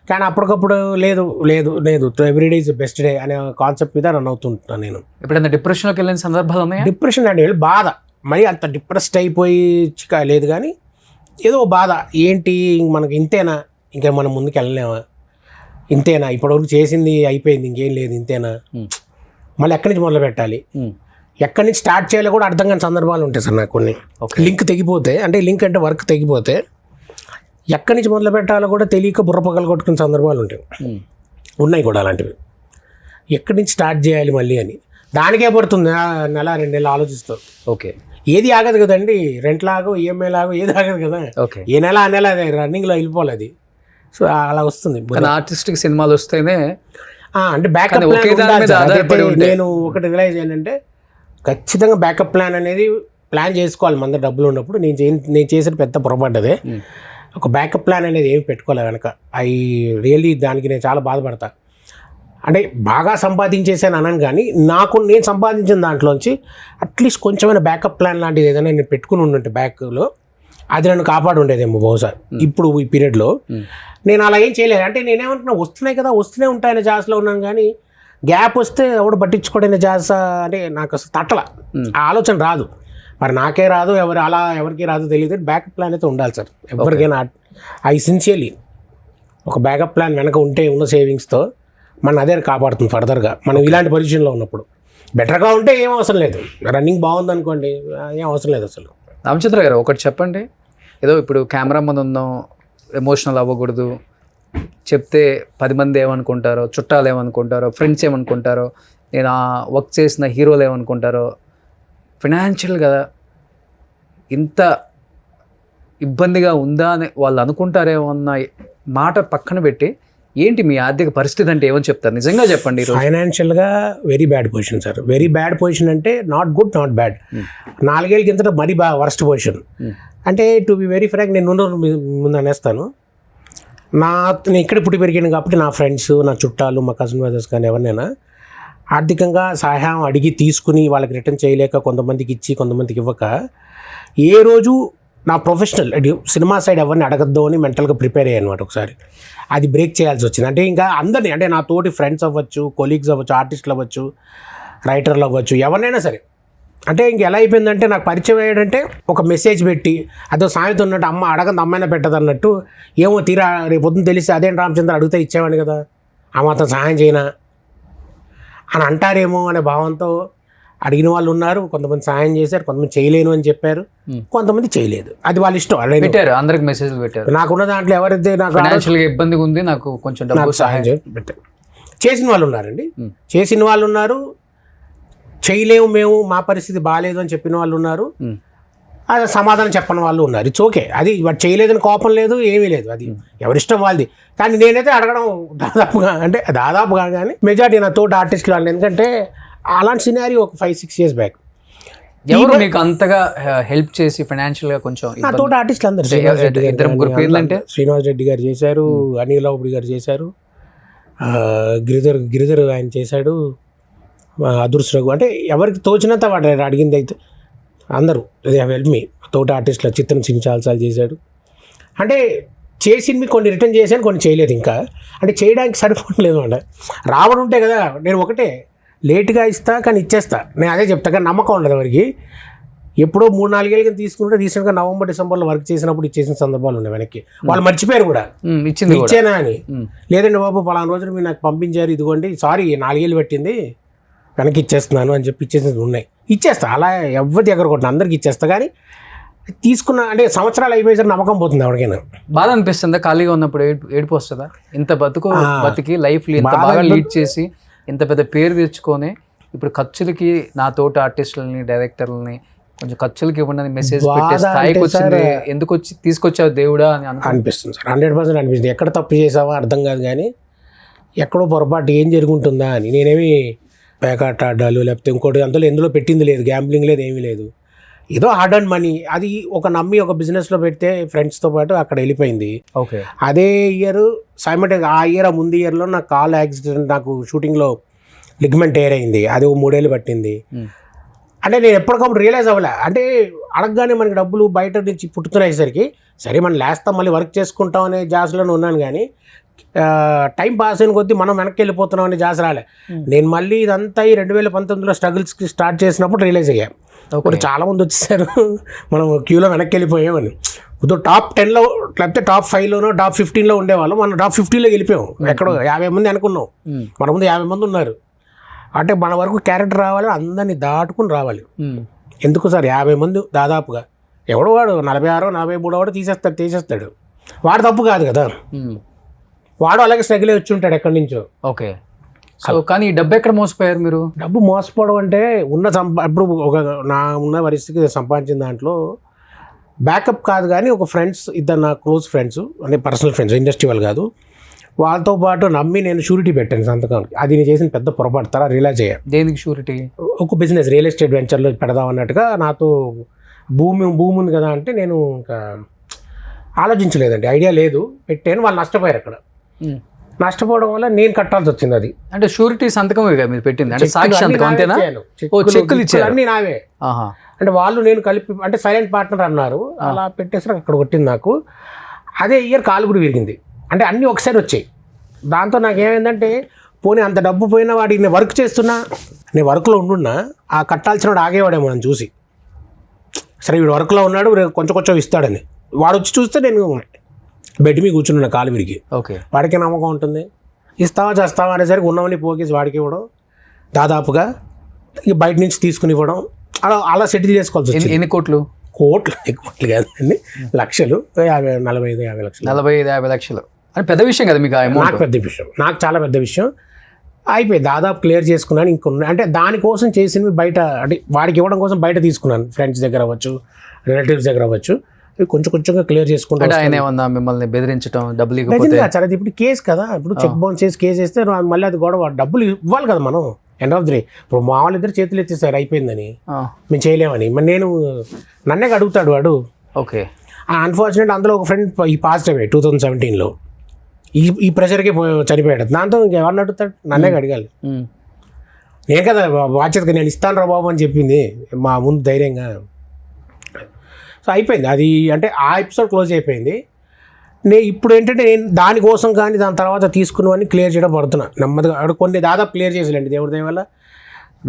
కానీ అప్పటికప్పుడు లేదు లేదు లేదు ఎవ్రీడే ఇస్ బెస్ట్ డే అనే కాన్సెప్ట్ మీద రన్ అవుతుంటాను నేను. ఎప్పుడైనా డిప్రెషన్లోకి వెళ్ళిన సందర్భాలు ఉన్నాయా? డిప్రెషన్ అంటే బాధ, మరి అంత డిప్రెస్డ్ అయిపోయి లేదు కానీ ఏదో బాధ, ఏంటి మనకి ఇంతేనా, ఇంకా మనం ముందుకు వెళ్ళలేమా, ఇంతేనా ఇప్పటివరకు చేసింది అయిపోయింది ఇంకేం లేదు ఇంతేనా, మళ్ళీ ఎక్కడి నుంచి మొదలు పెట్టాలి, ఎక్కడి నుంచి స్టార్ట్ చేయాలో కూడా అర్థం కాని సందర్భాలు ఉంటాయి సార్ నాకు కొన్ని. లింక్ తెగిపోతే, అంటే లింక్ అంటే వర్క్ తెగిపోతే ఎక్కడి నుంచి మొదలు పెట్టాలో కూడా తెలియక బుర్రపక్కలు కొట్టుకునే సందర్భాలు ఉంటాయి, ఉన్నాయి కూడా అలాంటివి. ఎక్కడి నుంచి స్టార్ట్ చేయాలి మళ్ళీ అని దానికే పడుతుంది నెల 2 నెలలు ఆలోచిస్తావు. ఓకే, ఏది ఆగదు కదండి, రెంట్ లాగో ఈఎంఐ లాగో ఏది ఆగదు కదా. ఓకే, ఏ నెల ఆ నెల అదే రన్నింగ్లో వెళ్ళిపోవాలి అది. సో అలా వస్తుంది. ఆర్టిస్టిక్ సినిమాలు వస్తేనే అంటే బ్యాకప్ ప్లాన్. నేను ఒకటి రియలైజ్ ఏంటంటే ఖచ్చితంగా బ్యాకప్ ప్లాన్ అనేది ప్లాన్ చేసుకోవాలి. మన దగ్గర డబ్బులు ఉన్నప్పుడు. నేను చేసిన పెద్ద పొరపాటు అదే. ఒక బ్యాకప్ ప్లాన్ అనేది ఏమి పెట్టుకోవాలి వెనక. రియల్లీ దానికి నేను చాలా బాధపడతా. అంటే బాగా సంపాదించేసాను అనను కానీ నేను సంపాదించిన దాంట్లోంచి అట్లీస్ట్ కొంచెమైనా బ్యాకప్ ప్లాన్ లాంటిది ఏదైనా నేను పెట్టుకుని ఉండుంటే బ్యాక్లో, అది నన్ను కాపాడు ఉండేదేమో బహుశా. ఇప్పుడు ఈ పీరియడ్లో నేను అలా ఏం చేయలేదు. అంటే నేనేమంటున్నా, వస్తున్నాయి కదా, వస్తూనే ఉంటాయనే జాస్లో ఉన్నాను కానీ గ్యాప్ వస్తే ఎవడు పట్టించుకోవడం జాస్ అంటే నాకు అసలు తట్టల ఆ ఆలోచన రాదు. మరి నాకే రాదు, ఎవరికి రాదు తెలియదు. బ్యాకప్ ప్లాన్ అయితే ఉండాలి సార్ ఎవరికైనా. సిన్సియర్లీ ఒక బ్యాకప్ ప్లాన్ వెనక ఉంటే ఉన్న సేవింగ్స్తో మన అదే కాపాడుతుంది ఫర్దర్గా. మనం ఇలాంటి పొజిషన్లో ఉన్నప్పుడు బెటర్గా ఉంటే ఏం అవసరం లేదు. రన్నింగ్ బాగుంది అనుకోండి, ఏం అవసరం లేదు అసలు. రామచంద్ర గారు ఒకటి చెప్పండి. ఏదో ఇప్పుడు కెమెరా ముందు ఉందాం, ఎమోషనల్ అవ్వకూడదు, చెప్తే 10 మంది ఏమనుకుంటారో, చుట్టాలు ఏమనుకుంటారో, ఫ్రెండ్స్ ఏమనుకుంటారో, నేను వర్క్ చేసిన హీరోలు ఏమనుకుంటారో, ఫినాన్షియల్గా ఇంత ఇబ్బందిగా ఉందా అని వాళ్ళు అనుకుంటారేమో అన్న మాట పక్కన పెట్టి ఏంటి మీ ఆర్థిక పరిస్థితి అంటే ఏమని చెప్తారు? నిజంగా చెప్పండి. ఫైనాన్షియల్గా very bad position sir. Very bad position అంటే నాట్ గుడ్ నాట్ బ్యాడ్. 4 ఏళ్ళ కిందట మరీ వర్స్ట్ పొజిషన్. అంటే టు బి వెరీ ఫ్రాంక్, నేను ముందు అనేస్తాను, నేను ఇక్కడ పుట్టి పెరిగాను కాబట్టి నా ఫ్రెండ్స్, నా చుట్టాలు, మా కజిన్ బ్రదర్స్ కానీ ఎవరినైనా ఆర్థికంగా సహాయం అడిగి తీసుకుని వాళ్ళకి రిటర్న్ చేయలేక కొంతమందికి ఇచ్చి కొంతమందికి ఇవ్వక ఏ రోజు నా ప్రొఫెషనల్ సినిమా సైడ్ ఎవరిని అడగద్దు అని మెంటల్గా ప్రిపేర్ అయ్యాను అనమాట. ఒకసారి అది బ్రేక్ చేయాల్సి వచ్చింది. అంటే ఇంకా అందరినీ, అంటే నా తోటి ఫ్రెండ్స్ అవ్వచ్చు, కొలీగ్స్ అవ్వచ్చు, ఆర్టిస్టులు అవ్వచ్చు, రైటర్లు అవ్వచ్చు, ఎవరినైనా సరే. అంటే ఇంక ఎలా అయిపోయిందంటే నాకు పరిచయం అయ్యాడంటే ఒక మెసేజ్ పెట్టి అదో సామెత ఉన్నట్టు, అమ్మ అడగంది అమ్మాయినా పెట్టదు అన్నట్టు, ఏమో తీరా రేపు పొద్దున్న తెలిసి అదేం రామచంద్ర అడిగితే ఇచ్చేవాడిని కదా, ఆ మాత్రం సహాయం చేయనా అని అంటారేమో అనే భావంతో అడిగిన వాళ్ళు ఉన్నారు. కొంతమంది సహాయం చేశారు, కొంతమంది చేయలేను అని చెప్పారు, కొంతమంది చేయలేదు. అది వాళ్ళ ఇష్టం. పెట్టారు, అందరికి మెసేజ్లు పెట్టారు. నాకున్న దాంట్లో ఎవరైతే నాకు ఫైనాన్షియల్గా ఇబ్బందిగా ఉంది, నాకు కొంచెం డబ్బు సహాయం పెట్టారు. చేసిన వాళ్ళు ఉన్నారండి, చేసిన వాళ్ళు ఉన్నారు. చేయలేము మేము, మా పరిస్థితి బాగాలేదు అని చెప్పిన వాళ్ళు ఉన్నారు. అది సమాధానం చెప్పని వాళ్ళు ఉన్నారు. It's okay. అది వాడు చేయలేదని కోపం లేదు, ఏమీ లేదు, అది ఎవరిష్టం వాళ్ళది. కానీ నేనైతే అడగడం దాదాపుగా కానీ మెజారిటీ నా తోటి ఆర్టిస్టులు వాళ్ళు. ఎందుకంటే అలాంటి సినారీ ఒక 5-6 years బ్యాక్. ఎవరు మీకు అంతగా హెల్ప్ చేసి ఫైనాన్షియల్గా కొంచెం? నా తోటి ఆర్టిస్టులు అందరూ. శ్రీనివాస్ రెడ్డి గారు చేశారు, అనిల్ రావుడి గారు చేశారు, గిరిధర్ ఆయన చేశాడు, అదృష్ట రఘు. అంటే ఎవరికి తోచినంత వాడు అడిగింది అయితే అందరూ హెల్ప్ మీ. తోటి ఆర్టిస్టుల చిత్రం సింగ్ చాలాసార్లు చేశాడు. అంటే చేసింది కొన్ని రిటర్న్ చేశాను, కొన్ని చేయలేదు ఇంకా. అంటే చేయడానికి సరిపోవట్లేదు అంటే రావడం ఉంటే కదా. నేను ఒకటే లేట్గా ఇస్తా కానీ ఇచ్చేస్తా, నేను అదే చెప్తా. కానీ నమ్మకం ఉండదు ఎవరికి. ఎప్పుడో 3-4 ఏళ్ళకి తీసుకుంటే రీసెంట్గా November Decemberలో వర్క్ చేసినప్పుడు ఇచ్చేసిన సందర్భాలు ఉన్నాయి వెనక్కి. వాళ్ళు మర్చిపోయారు కూడా ఇచ్చేనా అని. లేదండి బాబు పలానా రోజులు మీరు నాకు పంపించారు, ఇదిగోండి సారీ 4 ఏళ్ళు పెట్టింది వెనక్కి ఇచ్చేస్తున్నాను అని చెప్పి ఇచ్చేసినవి ఉన్నాయి. ఇచ్చేస్తా, అలా ఎవరి దగ్గర కొట్టిన అందరికి ఇచ్చేస్తా. కానీ తీసుకున్న అంటే సంవత్సరాలు అయిపోయేసరికి నమ్మకం పోతుంది ఎవరికైనా. బాధ అనిపిస్తుందా? ఖాళీగా ఉన్నప్పుడు ఏడుపు వస్తుందా? ఇంత బతికి లైఫ్ ఇంత బాగా లీడ్ చేసి ఇంత పెద్ద పేరు తెచ్చుకొని ఇప్పుడు ఖర్చులకి నా తోటి ఆర్టిస్టులని, డైరెక్టర్లని కొంచెం ఖర్చులకి ఇవ్వండి మెసేజ్ పెట్టే స్థాయికి వచ్చింది. ఎందుకు తీసుకొచ్చావు దేవుడా అని అనిపిస్తుంది సార్. 100% అనిపిస్తుంది. ఎక్కడ తప్పు చేసావో అర్థం కాదు కానీ ఎక్కడో పొరపాటు ఏం జరుగుతుందా అని. నేనేమి పేకాట ఆడాలు లేకపోతే ఇంకోటి అంతలో ఎందులో పెట్టింది లేదు, గ్యాంబ్లింగ్ లేదు, ఏమీ లేదు. ఏదో హార్డ్ అండ్ మనీ. అది ఒక నమ్మి ఒక బిజినెస్లో పెడితే ఫ్రెండ్స్తో పాటు అక్కడ వెళ్ళిపోయింది. ఓకే. అదే ఇయర్ ఆ ముందు ఇయర్లో నాకు కాల్ యాక్సిడెంట్, నాకు షూటింగ్లో లిగ్మెంట్ టేర్ అయింది. అది 3 ఏళ్ళు పట్టింది. అంటే నేను ఎప్పటికప్పుడు రియలైజ్ అవ్వలే. అంటే అడగగానే మనకి డబ్బులు బయట నుంచి పుట్టుతున్నాయేసరికి సరే మనం లేస్తాం మళ్ళీ వర్క్ చేసుకుంటాం అనే జాస్లోనే ఉన్నాను. కానీ టైం పాస్ అయిన కొద్దీ మనం వెనక్కి వెళ్ళిపోతున్నాం అనే జాస్ రాలే. నేను మళ్ళీ ఇదంతా ఈ 2019లో స్ట్రగుల్స్కి స్టార్ట్ చేసినప్పుడు రియలైజ్ అయ్యా. ఇప్పుడు చాలామంది వచ్చేసారు, మనం క్యూలో వెనక్కి వెళ్ళిపోయామని. ఇప్పుడు టాప్ 10లో లేకపోతే టాప్ 5లోనో టాప్ 15లో ఉండేవాళ్ళం, మనం టాప్ 50లోకి వెళ్ళిపోయాం. ఎక్కడో 50 మంది అనుకున్నాం, మన ముందు 50 మంది ఉన్నారు. అంటే మన వరకు క్యారెక్టర్ రావాలి, అందరినీ దాటుకుని రావాలి. ఎందుకు సార్ 50 మంది దాదాపుగా, ఎవడో వాడు 46, 43 వాడు తీసేస్తాడు. వాడు తప్పు కాదు కదా, వాడు అలాగే స్ట్రగుల్ వచ్చి ఉంటాడు ఎక్కడి నుంచో. ఓకే. సో కానీ ఈ డబ్బు ఎక్కడ మోసపోయారు మీరు? డబ్బు మోసపోవడం అంటే ఇప్పుడు నా ఉన్న పరిస్థితికి సంపాదించిన దాంట్లో బ్యాకప్ కాదు, కానీ ఒక ఫ్రెండ్స్, ఇద్దరు నా క్లోజ్ ఫ్రెండ్స్, అంటే పర్సనల్ ఫ్రెండ్స్, ఇండస్ట్రీ వాళ్ళు కాదు, వాళ్ళతో పాటు నమ్మి నేను షూరిటీ పెట్టాను సంతకానికి. అది నేను చేసిన పెద్ద పొరపాటు. తర్వాత రియలైజ్ అయ్యా. దేనికి షూరిటీ? ఒక బిజినెస్ రియల్ ఎస్టేట్ వెంచర్లో పెడదాం అన్నట్టుగా. నాతో భూమి ఉంది కదా అంటే నేను ఇంకా ఆలోచించలేదండి, ఐడియా లేదు, పెట్టాను. వాళ్ళు నష్టపోయారు. అక్కడ నష్టపోవడం వల్ల నేను కట్టాల్సి వచ్చింది. అది అంటే షూరిటీ సంతకం మీరు పెట్టింది, అంటే సాక్షి సంతకం అంతేనా? చెక్కులు ఇచ్చారు అన్నీ నావే. అంటే వాళ్ళు నేను కలిపి, అంటే సైలెంట్ పార్ట్నర్ అన్నారు, అలా పెట్టేసరికి అక్కడ కొట్టింది నాకు. అదే ఇయర్ కాలు కూడా విరిగింది. అంటే అన్నీ ఒకసారి వచ్చాయి. దాంతో నాకు ఏమైందంటే, పోనీ అంత డబ్బు పోయినా వాడికి నేను వర్క్ చేస్తున్నా, నేను వర్క్లో ఉండున్నా, ఆ కట్టాల్సిన వాడు ఆగేవాడేమో నన్ను చూసి, సరే వీడు వర్క్లో ఉన్నాడు కొంచెం ఇస్తాడని. వాడు వచ్చి చూస్తే నేను బెడ్ మీద కూర్చున్నా కాలు విరిగి. ఓకే. వాడికి నమ్మకం ఉంటుంది, ఇస్తావా చేస్తావా అనేసరికి ఉన్నవన్నీ పోగేసి వాడికి ఇవ్వడం, దాదాపుగా ఇక బయట నుంచి తీసుకుని ఇవ్వడం, అలా సెటిల్ చేసుకోవాల్సి వచ్చింది. ఎన్ని కోట్లు? కోట్లు కాదండి, లక్షలు, 45-50 లక్షలు. 45-50 లక్షలు అని పెద్ద విషయం కదా మీకు? నాకు పెద్ద విషయం, నాకు చాలా పెద్ద విషయం. అయిపోయి దాదాపు క్లియర్ చేసుకున్నాను. ఇంకొన్ని అంటే దానికోసం చేసినవి బయట, అంటే వాడికి ఇవ్వడం కోసం బయట తీసుకున్నాను, ఫ్రెండ్స్ దగ్గర అవ్వచ్చు, రిలేటివ్స్ దగ్గర అవ్వచ్చు. కొంచెంగా క్లియర్ చేసుకుంటాను. ఆయన ఏమన్నా మిమ్మల్ని బెదిరించడం, డబ్బులు సరే ఇప్పుడు కేసు కదా, ఇప్పుడు చెక్ బౌన్స్ చేసి కేసు వేస్తే మళ్ళీ అది గొడవ, డబ్బులు ఇవ్వాలి కదా మనం. ఎండ్ ఆఫ్ ది డే ఇప్పుడు మా వాళ్ళిద్దరు చేతులు ఎత్తేసారు అయిపోయిందని, మేము చేయలేమని. మరి నన్నే అడుగుతాడు వాడు. ఓకే. అన్ఫార్చునేట్ అందులో ఒక ఫ్రెండ్ ఈ పాజిటివ్ 2017లో ఈ ప్రెషర్కి చనిపోయాడు. దాంతో ఇంకెవరిని అడుగుతాడు? నన్నే అడగాలి. నేను కదా బాధ్యతగా నేను ఇస్తాను రా బాబు అని చెప్పింది మా ముందు ధైర్యంగా. సో అయిపోయింది అది, అంటే ఆ ఎపిసోడ్ క్లోజ్ అయిపోయింది. ఇప్పుడు ఏంటంటే నేను దానికోసం కానీ దాని తర్వాత తీసుకున్నవన్నీ క్లియర్ చేయడం పడుతున్నా నెమ్మదిగా. అక్కడ కొన్ని దాదాపు క్లియర్ చేసేలేండి దేవుడి దయ వల్ల.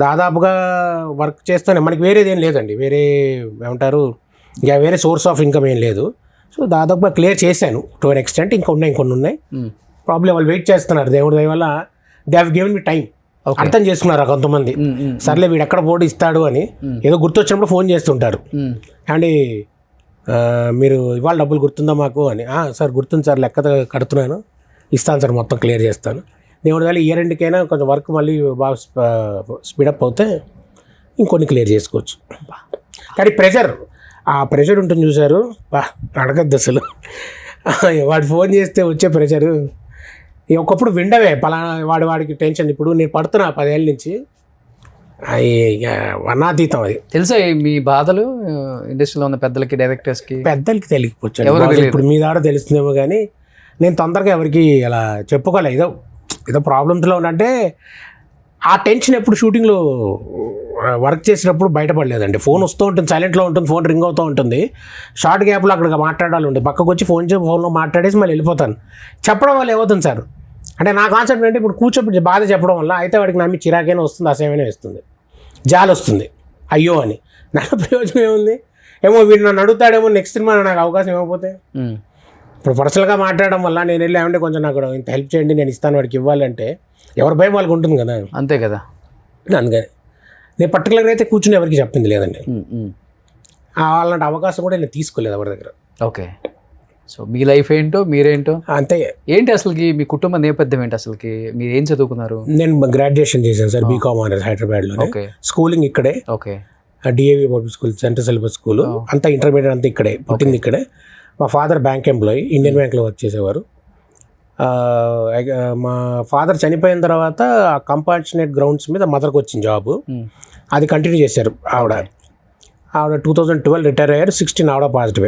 దాదాపుగా వర్క్ చేస్తానే, మనకి వేరేది ఏం లేదండి, వేరే ఏమంటారు ఇంకా వేరే సోర్స్ ఆఫ్ ఇన్కమ్ ఏం లేదు. సో దాదాపుగా క్లియర్ చేశాను టు అన్ ఎక్స్టెంట్. ఇంకొన్ని ఉన్నాయి ప్రాబ్లం, వాళ్ళు వెయిట్ చేస్తున్నారు. దేవుడి దయ వల్ల they have given me time. అర్థం చేసుకున్నారు కొంతమంది, సర్లే వీడు ఎక్కడ పోటీ ఇస్తాడు అని. ఏదో గుర్తొచ్చినప్పుడు ఫోన్ చేస్తుంటారు, అండి మీరు ఇవాళ డబ్బులు గుర్తుందా మాకు అని. సార్ గుర్తుంది సార్, లెక్క కడుతున్నాను, ఇస్తాను సార్, మొత్తం క్లియర్ చేస్తాను. దేవుడి వల్ల ఇయర్ ఎండ్కైనా కొంచెం వర్క్ మళ్ళీ బాగా స్పీడప్ అవుతే ఇంకొన్ని క్లియర్ చేసుకోవచ్చు. కానీ ఆ ప్రెషర్ ఉంటుంది చూసారు, అడగద్దు అసలు. వాడు ఫోన్ చేస్తే వచ్చే ప్రెషరు ఒకప్పుడు విండవే వాడికి టెన్షన్. ఇప్పుడు నేను పడుతున్నా 10 ఏళ్ళ నుంచి, వర్ణాతీతం. అది తెలుసా మీ బాధలు ఇండస్ట్రీలో ఉన్న పెద్దలకి, డైరెక్టర్స్కి? పెద్దలకి తెలియకపోవచ్చు, ఇప్పుడు మీ దాకా తెలుస్తుందేమో. కానీ నేను తొందరగా ఎవరికి అలా చెప్పుకోలే. ఏదో ప్రాబ్లమ్స్లో ఉన్నంటే ఆ టెన్షన్ ఎప్పుడు షూటింగ్లో వర్క్ చేసినప్పుడు బయటపడలేదండి. ఫోన్ వస్తూ ఉంటుంది, సైలెంట్లో ఉంటుంది, ఫోన్ రింగ్ అవుతూ ఉంటుంది. షార్ట్ గ్యాప్లో అక్కడ మాట్లాడాలి ఉంటుంది, పక్కకు వచ్చి ఫోన్లో మాట్లాడేసి మళ్ళీ వెళ్ళిపోతాను. చెప్పడం వల్ల ఏమవుతుంది సార్ అంటే నా కాన్సెప్ట్ ఏంటి, ఇప్పుడు కూర్చోబెట్టి బాధ చెప్పడం వల్ల అయితే వాడికి నమ్మి చిరాకైనా వస్తుంది, అసహ్యమైనా వస్తుంది, జాలి వస్తుంది, అయ్యో అని. నాకు ప్రయోజనం ఏముంది? ఏమో వీడు నన్ను అడుగుతాడేమో నెక్స్ట్ సినిమా, నాకు అవకాశం ఇవ్వకపోతే. ఇప్పుడు పర్సనల్గా మాట్లాడడం వల్ల నేను వెళ్ళి ఏమంటే కొంచెం నాకు ఇంత హెల్ప్ చేయండి, నేను ఇస్తాను వాడికి ఇవ్వాలంటే ఎవరి భయం వాళ్ళకి ఉంటుంది కదా. అంతే కదా. అందుకని నేను పర్టికులర్గా అయితే కూర్చుని ఎవరికి చెప్పింది లేదండి. అలాంటి అవకాశం కూడా నేను తీసుకోలేదు ఎవరి దగ్గర. ఓకే. సో మీ లైఫ్ ఏంటో, మీరేంటో అంతే. ఏంటి అసలుకి మీ కుటుంబ నేపథ్యం ఏంటి అసలుకి? మీరు ఏం చదువుకున్నారు? నేను గ్రాడ్యుయేషన్ చేశాను సార్, బీకామ్ ఆనర్స్ హైదరాబాద్లో. ఓకే. స్కూలింగ్ ఇక్కడే. Okay. DAV public school, central syllabus school, అంతా ఇంటర్మీడియట్ అంతా ఇక్కడే, పుట్టింది ఇక్కడే. మా ఫాదర్ బ్యాంక్ ఎంప్లాయీ, ఇండియన్ బ్యాంక్లో వర్క్ చేసేవారు. మా ఫాదర్ చనిపోయిన తర్వాత కంపార్చునేట్ గ్రౌండ్స్ మీద మదర్కి వచ్చింది జాబ్, అది కంటిన్యూ చేశారు. ఆవిడ 2012 రిటైర్ అయ్యారు. 16 ఆవిడ పాజిటివ్.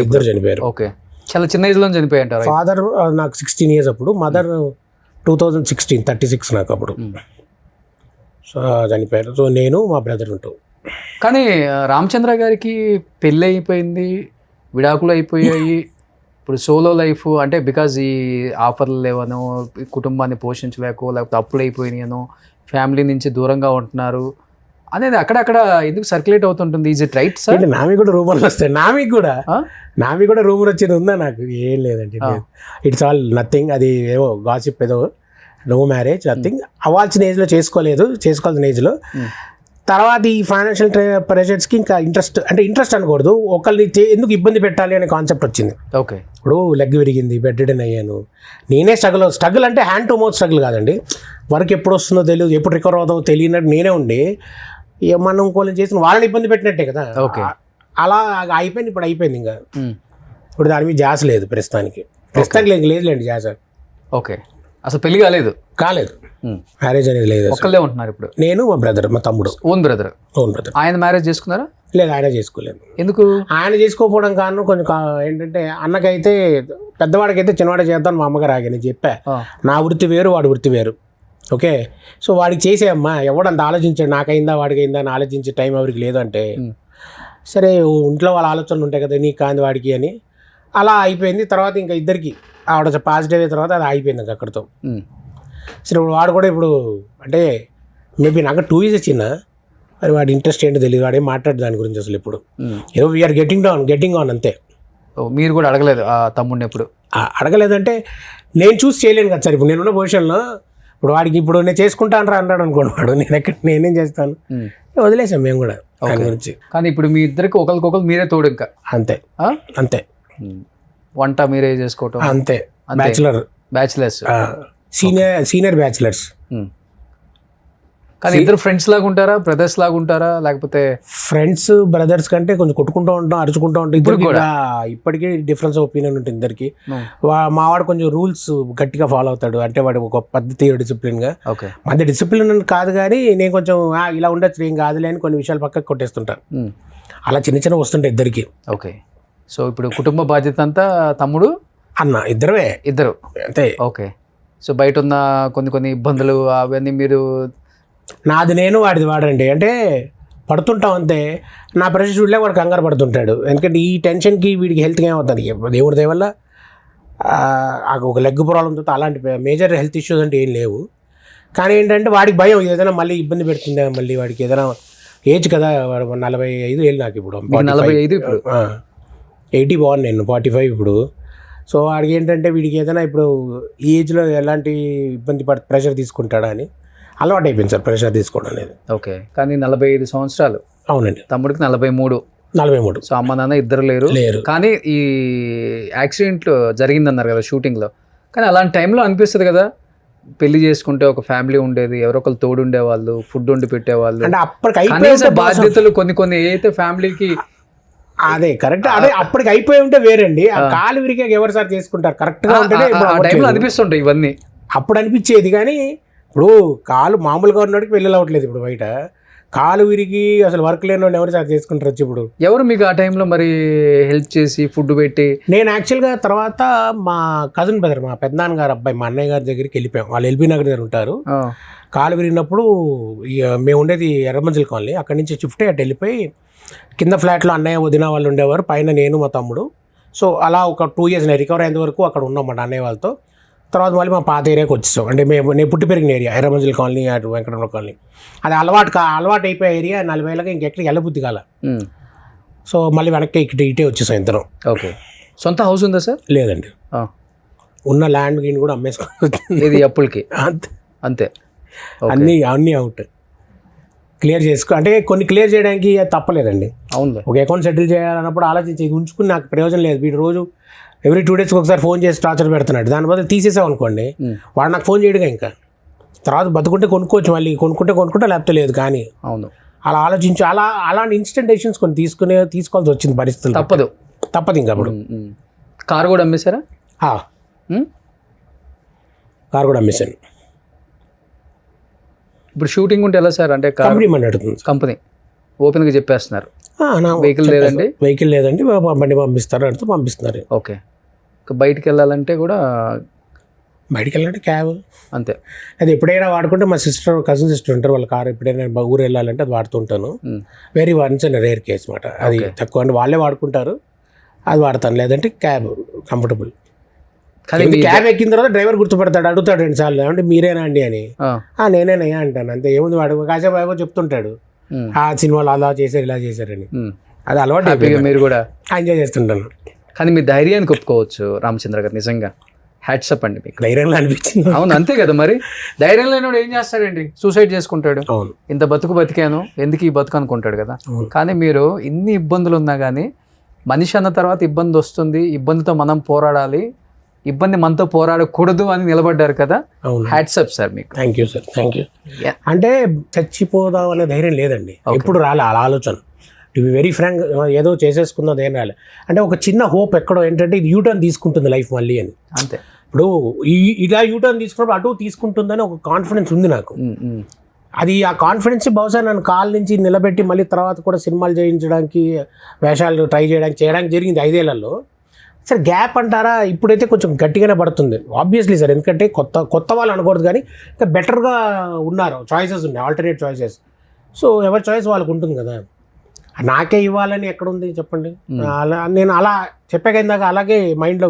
ఇద్దరు చనిపోయారు. ఓకే. చాలా చిన్న ఏజ్లో చనిపోయారు. ఫాదర్ నాకు 16 years అప్పుడు, మదర్ 2016 36 నాకు అప్పుడు. సో చనిపోయారు. సో నేను మా బ్రదర్ ఉంటాం. కానీ రామచంద్ర గారికి పెళ్ళి అయిపోయింది, విడాకులు అయిపోయాయి, ఇప్పుడు సోలో లైఫ్ అంటే బికాజ్ ఈ ఆఫర్లు లేవనో, కుటుంబాన్ని పోషించలేకో, లేకపోతే అప్పులు అయిపోయినాయనో, ఫ్యామిలీ నుంచి దూరంగా ఉంటున్నారు అనేది అక్కడక్కడ ఎందుకు సర్క్యులేట్ అవుతుంటుంది. Is it right sir? నామి కూడా రూమర్లు వస్తాయి. నామి కూడా రూమర్ వచ్చింది ఉందా? నాకు ఏం లేదండి. It's all nothing. అది ఏవో గాసిప్, ఏదో నో మ్యారేజ్, నథింగ్. అవ్వాల్సిన ఏజ్లో చేసుకోవాల్సిన ఏజ్లో. తర్వాత ఈ ఫైనాన్షియల్ ప్రెషర్స్కి ఇంకా ఇంట్రెస్ట్ అనకూడదు, ఒకరిని ఎందుకు ఇబ్బంది పెట్టాలి అనే కాన్సెప్ట్ వచ్చింది. ఓకే. ఇప్పుడు లెగ్ విరిగింది, బెడ్ రిడన్ అయ్యాను, నేనే స్ట్రగుల్ అంటే హ్యాండ్ టు మౌత్ స్ట్రగుల్ కాదండి. వర్క్ ఎప్పుడు వస్తుందో తెలియదు, ఎప్పుడు రికవర్ అవుతుందో తెలియనట్టు నేనే ఉండి మనం ఇంకోళ్ళని చేసిన వాళ్ళని ఇబ్బంది పెట్టినట్టే కదా. అలా అయిపోయింది. ఇప్పుడు అయిపోయింది. ఇంకా ఇప్పుడు దాని మీద జాస లేదు ప్రస్తుతానికి లేదులేండి జాస. ఓకే. అసలు పెళ్లి కాలేదు? మ్యారేజ్ అనేది లేదు. ఒక్కళ్ళే ఉంటున్నారు ఇప్పుడు? నేను, మా బ్రదర్, మా తమ్ముడు. Own brother. ఆయన మ్యారేజ్ చేసుకున్నారా? లేదు, ఆయన చేసుకోలేదు. ఎందుకు? ఆయన చేసుకోకపోవడం కారణం కొంచెం ఏంటంటే, అన్నకైతే పెద్దవాడికైతే చిన్నవాడే చేద్దాం మా అమ్మగారు ఆగి. నేను చెప్పా, నా వృత్తి వేరు, వాడి వృత్తి వేరు. ఓకే. సో వాడికి చేసేయమ్మా, ఎవడంత ఆలోచించాడు, నాకైందా వాడికైందా అని ఆలోచించే టైం ఎవరికి లేదు అంటే, సరే ఇంట్లో వాళ్ళ ఆలోచనలు ఉంటాయి కదా, నీకు కాంది వాడికి అని అలా అయిపోయింది. తర్వాత ఇంకా ఇద్దరికి ఆవిడ పాజిటివ్ అయిన తర్వాత అది అయిపోయింది ఇంకా అక్కడితో. సరే ఇప్పుడు వాడు కూడా ఇప్పుడు అంటే మేబీ నాకు 2 years చిన్న, మరి వాడి ఇంట్రెస్ట్ ఏంటో తెలియదు, వాడేం మాట్లాడు దాని గురించి అసలు. ఇప్పుడు ఏదో వీఆర్ గెట్టింగ్ ఆన్ అంతే. మీరు కూడా అడగలేదు ఆ తమ్ముడిని ఎప్పుడు? అడగలేదంటే నేను చూసి చేయలేను కదా సార్. ఇప్పుడు నేనున్న పొజిషన్లో ఇప్పుడు వాడికి ఇప్పుడు నేను చేసుకుంటాను రా అన్నాడు అనుకోండి, వాడు నేనేం చేస్తాను, వదిలేసాం మేము కూడా దాని గురించి. కానీ ఇప్పుడు మీ ఇద్దరికి ఒకరికొకరు మీరే తోడు ఇంకా? అంతే. వంట మీరే చేసుకోవటం? అంతే. Bachelors, senior bachelors. కానీ ఇద్దరు ఫ్రెండ్స్ లాగా ఉంటారా, బ్రదర్స్ లాగా ఉంటారా, లేకపోతే? ఫ్రెండ్స్ బ్రదర్స్ కంటే కొంచెం కొట్టుకుంటూ ఉంటాం, అరుచుకుంటూ ఉంటాం. ఇప్పటికీ డిఫరెన్స్ ఒపీనియన్ ఉంటుంది ఇద్దరికి. మావాడు కొంచెం రూల్స్ గట్టిగా ఫాలో అవుతాడు, అంటే వాడు ఒక పద్ధతి, డిసిప్లిన్గా. మధ్య డిసిప్లిన్ కాదు కానీ నేను కొంచెం ఇలా ఉండొచ్చు, ఏం కాదులే అని కొన్ని విషయాలు పక్కకు కొట్టేస్తుంటాను. అలా చిన్న వస్తుంటాయి ఇద్దరికి. ఓకే. సో ఇప్పుడు కుటుంబ బాధ్యత అంతా తమ్ముడు, అన్న ఇద్దరు అంతే. ఓకే. సో బయట ఉన్న కొన్ని ఇబ్బందులు అవన్నీ మీరు? నాది నేను, వాడిది వాడండి. అంటే పడుతుంటాం అంతే. నా ప్రెషర్ చూడలే వాడు కంగారు పడుతుంటాడు. ఎందుకంటే ఈ టెన్షన్కి వీడికి హెల్త్కి ఏమవుతుంది, దేవుడి దయ వల్ల ఒక లెగ్ ప్రాబ్లంతో అలాంటి మేజర్ హెల్త్ ఇష్యూస్ అంటే ఏం లేవు. కానీ ఏంటంటే వాడికి భయం, ఏదైనా మళ్ళీ ఇబ్బంది పెడుతుందా, మళ్ళీ వాడికి ఏదైనా ఏజ్ కదా, వాడు 45 ఏళ్ళు నాకు ఇప్పుడు. 45 ఇప్పుడు 80 బాగుంది, నేను 45 ఇప్పుడు. సో వాడికి ఏంటంటే వీడికి ఏదైనా ఇప్పుడు ఈ ఏజ్లో ఎలాంటి ఇబ్బంది ప్రెషర్ తీసుకుంటాడా అని అలవాటు అయిపోయింది సార్ ప్రెషర్ తీసుకోవడం అనేది. ఓకే. కానీ 45 సంవత్సరాలు. అవునండి. తమ్ముడికి 43. సో అమ్మ నాన్న ఇద్దరు లేరు. కానీ ఈ యాక్సిడెంట్ జరిగిందన్నారు కదా షూటింగ్లో, కానీ అలాంటి టైంలో అనిపిస్తుంది కదా, పెళ్లి చేసుకుంటే ఒక ఫ్యామిలీ ఉండేది, ఎవరో ఒకరు తోడు ఉండేవాళ్ళు, ఫుడ్ వండి పెట్టేవాళ్ళు, అంటే అప్పటికి బాధ్యతలు కొన్ని ఏదైతే ఫ్యామిలీకి. అదే కరెక్ట్. అదే అప్పటికి అయిపోయి ఉంటే వేరండి. ఆ కాలు విరిగా ఎవరు సార్ చేసుకుంటారు, కరెక్ట్గా ఉంటేనే అనిపిస్తుంటాయి ఇవన్నీ. అప్పుడు అనిపించేది, కానీ ఇప్పుడు కాలు మామూలుగా ఉన్నోడికి పెళ్ళి అవ్వట్లేదు. ఇప్పుడు బయట కాలు విరిగి అసలు వర్క్ లేని ఎవరు సార్ చేసుకుంటారు వచ్చి. ఇప్పుడు ఎవరు మీకు ఆ టైంలో మరి హెల్ప్ చేసి ఫుడ్ పెట్టి? నేను యాక్చువల్గా తర్వాత మా కజిన్ బ్రదర్, మా పెద్దనాన్న గారు అబ్బాయి, మా అన్నయ్య గారి దగ్గరికి వెళ్ళిపోయాం. వాళ్ళు ఎల్బీ నగర్ దగ్గర ఉంటారు. కాలు విరిగినప్పుడు మేము ఉండేది ఎర్రమంజిల్ కాలనీ, అక్కడి నుంచి షిఫ్ట్ అయ్యి అటు వెళ్ళిపోయి కింద ఫ్లాట్లో అన్నయ్య వదిన వాళ్ళు ఉండేవారు, పైన నేను మా తమ్ముడు. సో అలా ఒక 2 years నేను రికవర్ అయ్యేంత వరకు అక్కడ ఉన్నాం మా అన్నయ్య వాళ్ళతో. తర్వాత మళ్ళీ మా పాత ఏరియాకి వచ్చేసాం. అంటే నేను పుట్టి పెరిగిన ఏరియా ఎర్రమంజిల్ కాలనీ, అటు వెంకటరమణ కాలనీ. అది అలవాటు అయిపోయే ఏరియా. 40 ఏళ్ళకి ఇంకెక్కడికి వెళ్ళబుద్ధి కాల. సో మళ్ళీ వెనక్కి ఇటే వచ్చేసాం ఇద్దరం. ఓకే. సొంత హౌస్ ఉందా సార్? లేదండి. ఉన్న ల్యాండ్ గిన్ కూడా అమ్మేసుకోవాలి అప్పులకి. అంతే. అన్నీ అవుట్ క్లియర్ చేసుకో అంటే కొన్ని క్లియర్ చేయడానికి తప్పలేదండి. అవును. ఒక అకౌంట్ సెటిల్ చేయాలన్నప్పుడు ఆలోచించి ఇది ఉంచుకుని నాకు ప్రయోజనం లేదు. వీడు రోజు ఎవ్రీ 2 days ఒకసారి ఫోన్ చేసి టార్చర్ పెడుతున్నాడు. దాని బదులు తీసేసాం అనుకోండి, వాడు నాకు ఫోన్ చేయడుగా. ఇంకా తర్వాత కొనుక్కోవచ్చు, మళ్ళీ కొనుక్కుంటే లేకపోతే లేదు. కానీ అవును, అలా ఆలోచించి అలాంటి ఇన్స్టెంట్ డెసిషన్స్ కొన్ని తీసుకోవాల్సి వచ్చింది పరిస్థితులు. తప్పదు ఇంకా. అప్పుడు కారు కూడా అమ్మేశారా? కారు కూడా అమ్మేశాను. ఇప్పుడు షూటింగ్ ఉంటే ఎలా సార్? అంటే కంపెనీ ఓపెన్గా చెప్పేస్తున్నారు వెహికల్ లేదండి, బండి పంపిస్తారు అంటే పంపిస్తున్నారు. ఓకే. బయటికి వెళ్ళాలంటే కూడా బయటికి వెళ్ళాలంటే క్యాబ్. అంతే. అది ఎప్పుడైనా వాడుకుంటే మా కజిన్ సిస్టర్ ఉంటారు, వాళ్ళ కారు ఎప్పుడైనా ఊరు వెళ్ళాలంటే అది వాడుతుంటాను. Very once and rare case అనమాట, అది తక్కువ. అంటే వాళ్ళే వాడుకుంటారు, అది వాడతాను. లేదంటే క్యాబ్ కంఫర్టబుల్. కానీ క్యాబ్ ఎక్కిన తర్వాత డ్రైవర్ గుర్తుపడతాడు, అడుగుతాడు 2 సార్లు అంటే మీరేనా అండి అని. నేనేనయ్యా అంటాను, అంతే. ఏముంది వాడు కాసేపు ఏమో చెప్తుంటాడు, ఆ సినిమాలో అలా చేశారు ఇలా చేశారని. అది అలవాటు, మీరు కూడా ఎంజాయ్ చేస్తుంటాను. కానీ మీ ధైర్యానికి ఒప్పుకోవచ్చు రామచంద్ర గారు, నిజంగా హ్యాట్సప్ అండి మీకు. ధైర్యంగా అనిపించింది. అవును, అంతే కదా మరి. ధైర్యం లేనివాడు ఏం చేస్తాడండి, సూసైడ్ చేసుకుంటాడు. అవును, ఇంత బతికాను ఎందుకు ఈ బతుకు అనుకుంటాడు కదా. కానీ మీరు ఇన్ని ఇబ్బందులు ఉన్నా కానీ మనిషి అన్న తర్వాత ఇబ్బంది వస్తుంది, ఇబ్బందితో మనం పోరాడాలి, ఇబ్బంది మనతో పోరాడకూడదు అని నిలబడ్డారు కదా. హ్యాట్సప్ సార్ మీకు. Thank you sir, thank you. అంటే చచ్చిపోదాం అనే ధైర్యం లేదండి, ఎప్పుడు రాలే అలా ఆలోచన. టు బి వెరీ ఫ్రాంక్, ఏదో చేసేసుకుందాం ఏం రాలే. అంటే ఒక చిన్న హోప్ ఎక్కడో ఏంటంటే ఇది యూటర్న్ తీసుకుంటుంది లైఫ్ మళ్ళీ అని. అంతే. ఇప్పుడు ఇలా యూటర్న్ తీసుకున్నప్పుడు అటు తీసుకుంటుందని ఒక కాన్ఫిడెన్స్ ఉంది నాకు. అది ఆ కాన్ఫిడెన్స్ బహుశా నన్ను కాల్ నుంచి నిలబెట్టి మళ్ళీ తర్వాత కూడా సినిమాలు చేయించడానికి, వేషాలు ట్రై చేయడానికి జరిగింది 5 ఏళ్లలో. సార్ గ్యాప్ అంటారా, ఇప్పుడైతే కొంచెం గట్టిగానే పడుతుంది ఆబ్వియస్లీ సార్. ఎందుకంటే కొత్త వాళ్ళు అనకూడదు, కానీ ఇంకా బెటర్గా ఉన్నారు, చాయిసెస్ ఉన్నాయి, ఆల్టర్నేట్ చాయిసెస్. సో ఎవరి చాయిస్ వాళ్ళకు ఉంటుంది కదా. నాకే ఇవ్వాలని ఎక్కడుంది చెప్పండి. అలా నేను అలా చెప్పాక అలాగే మైండ్లో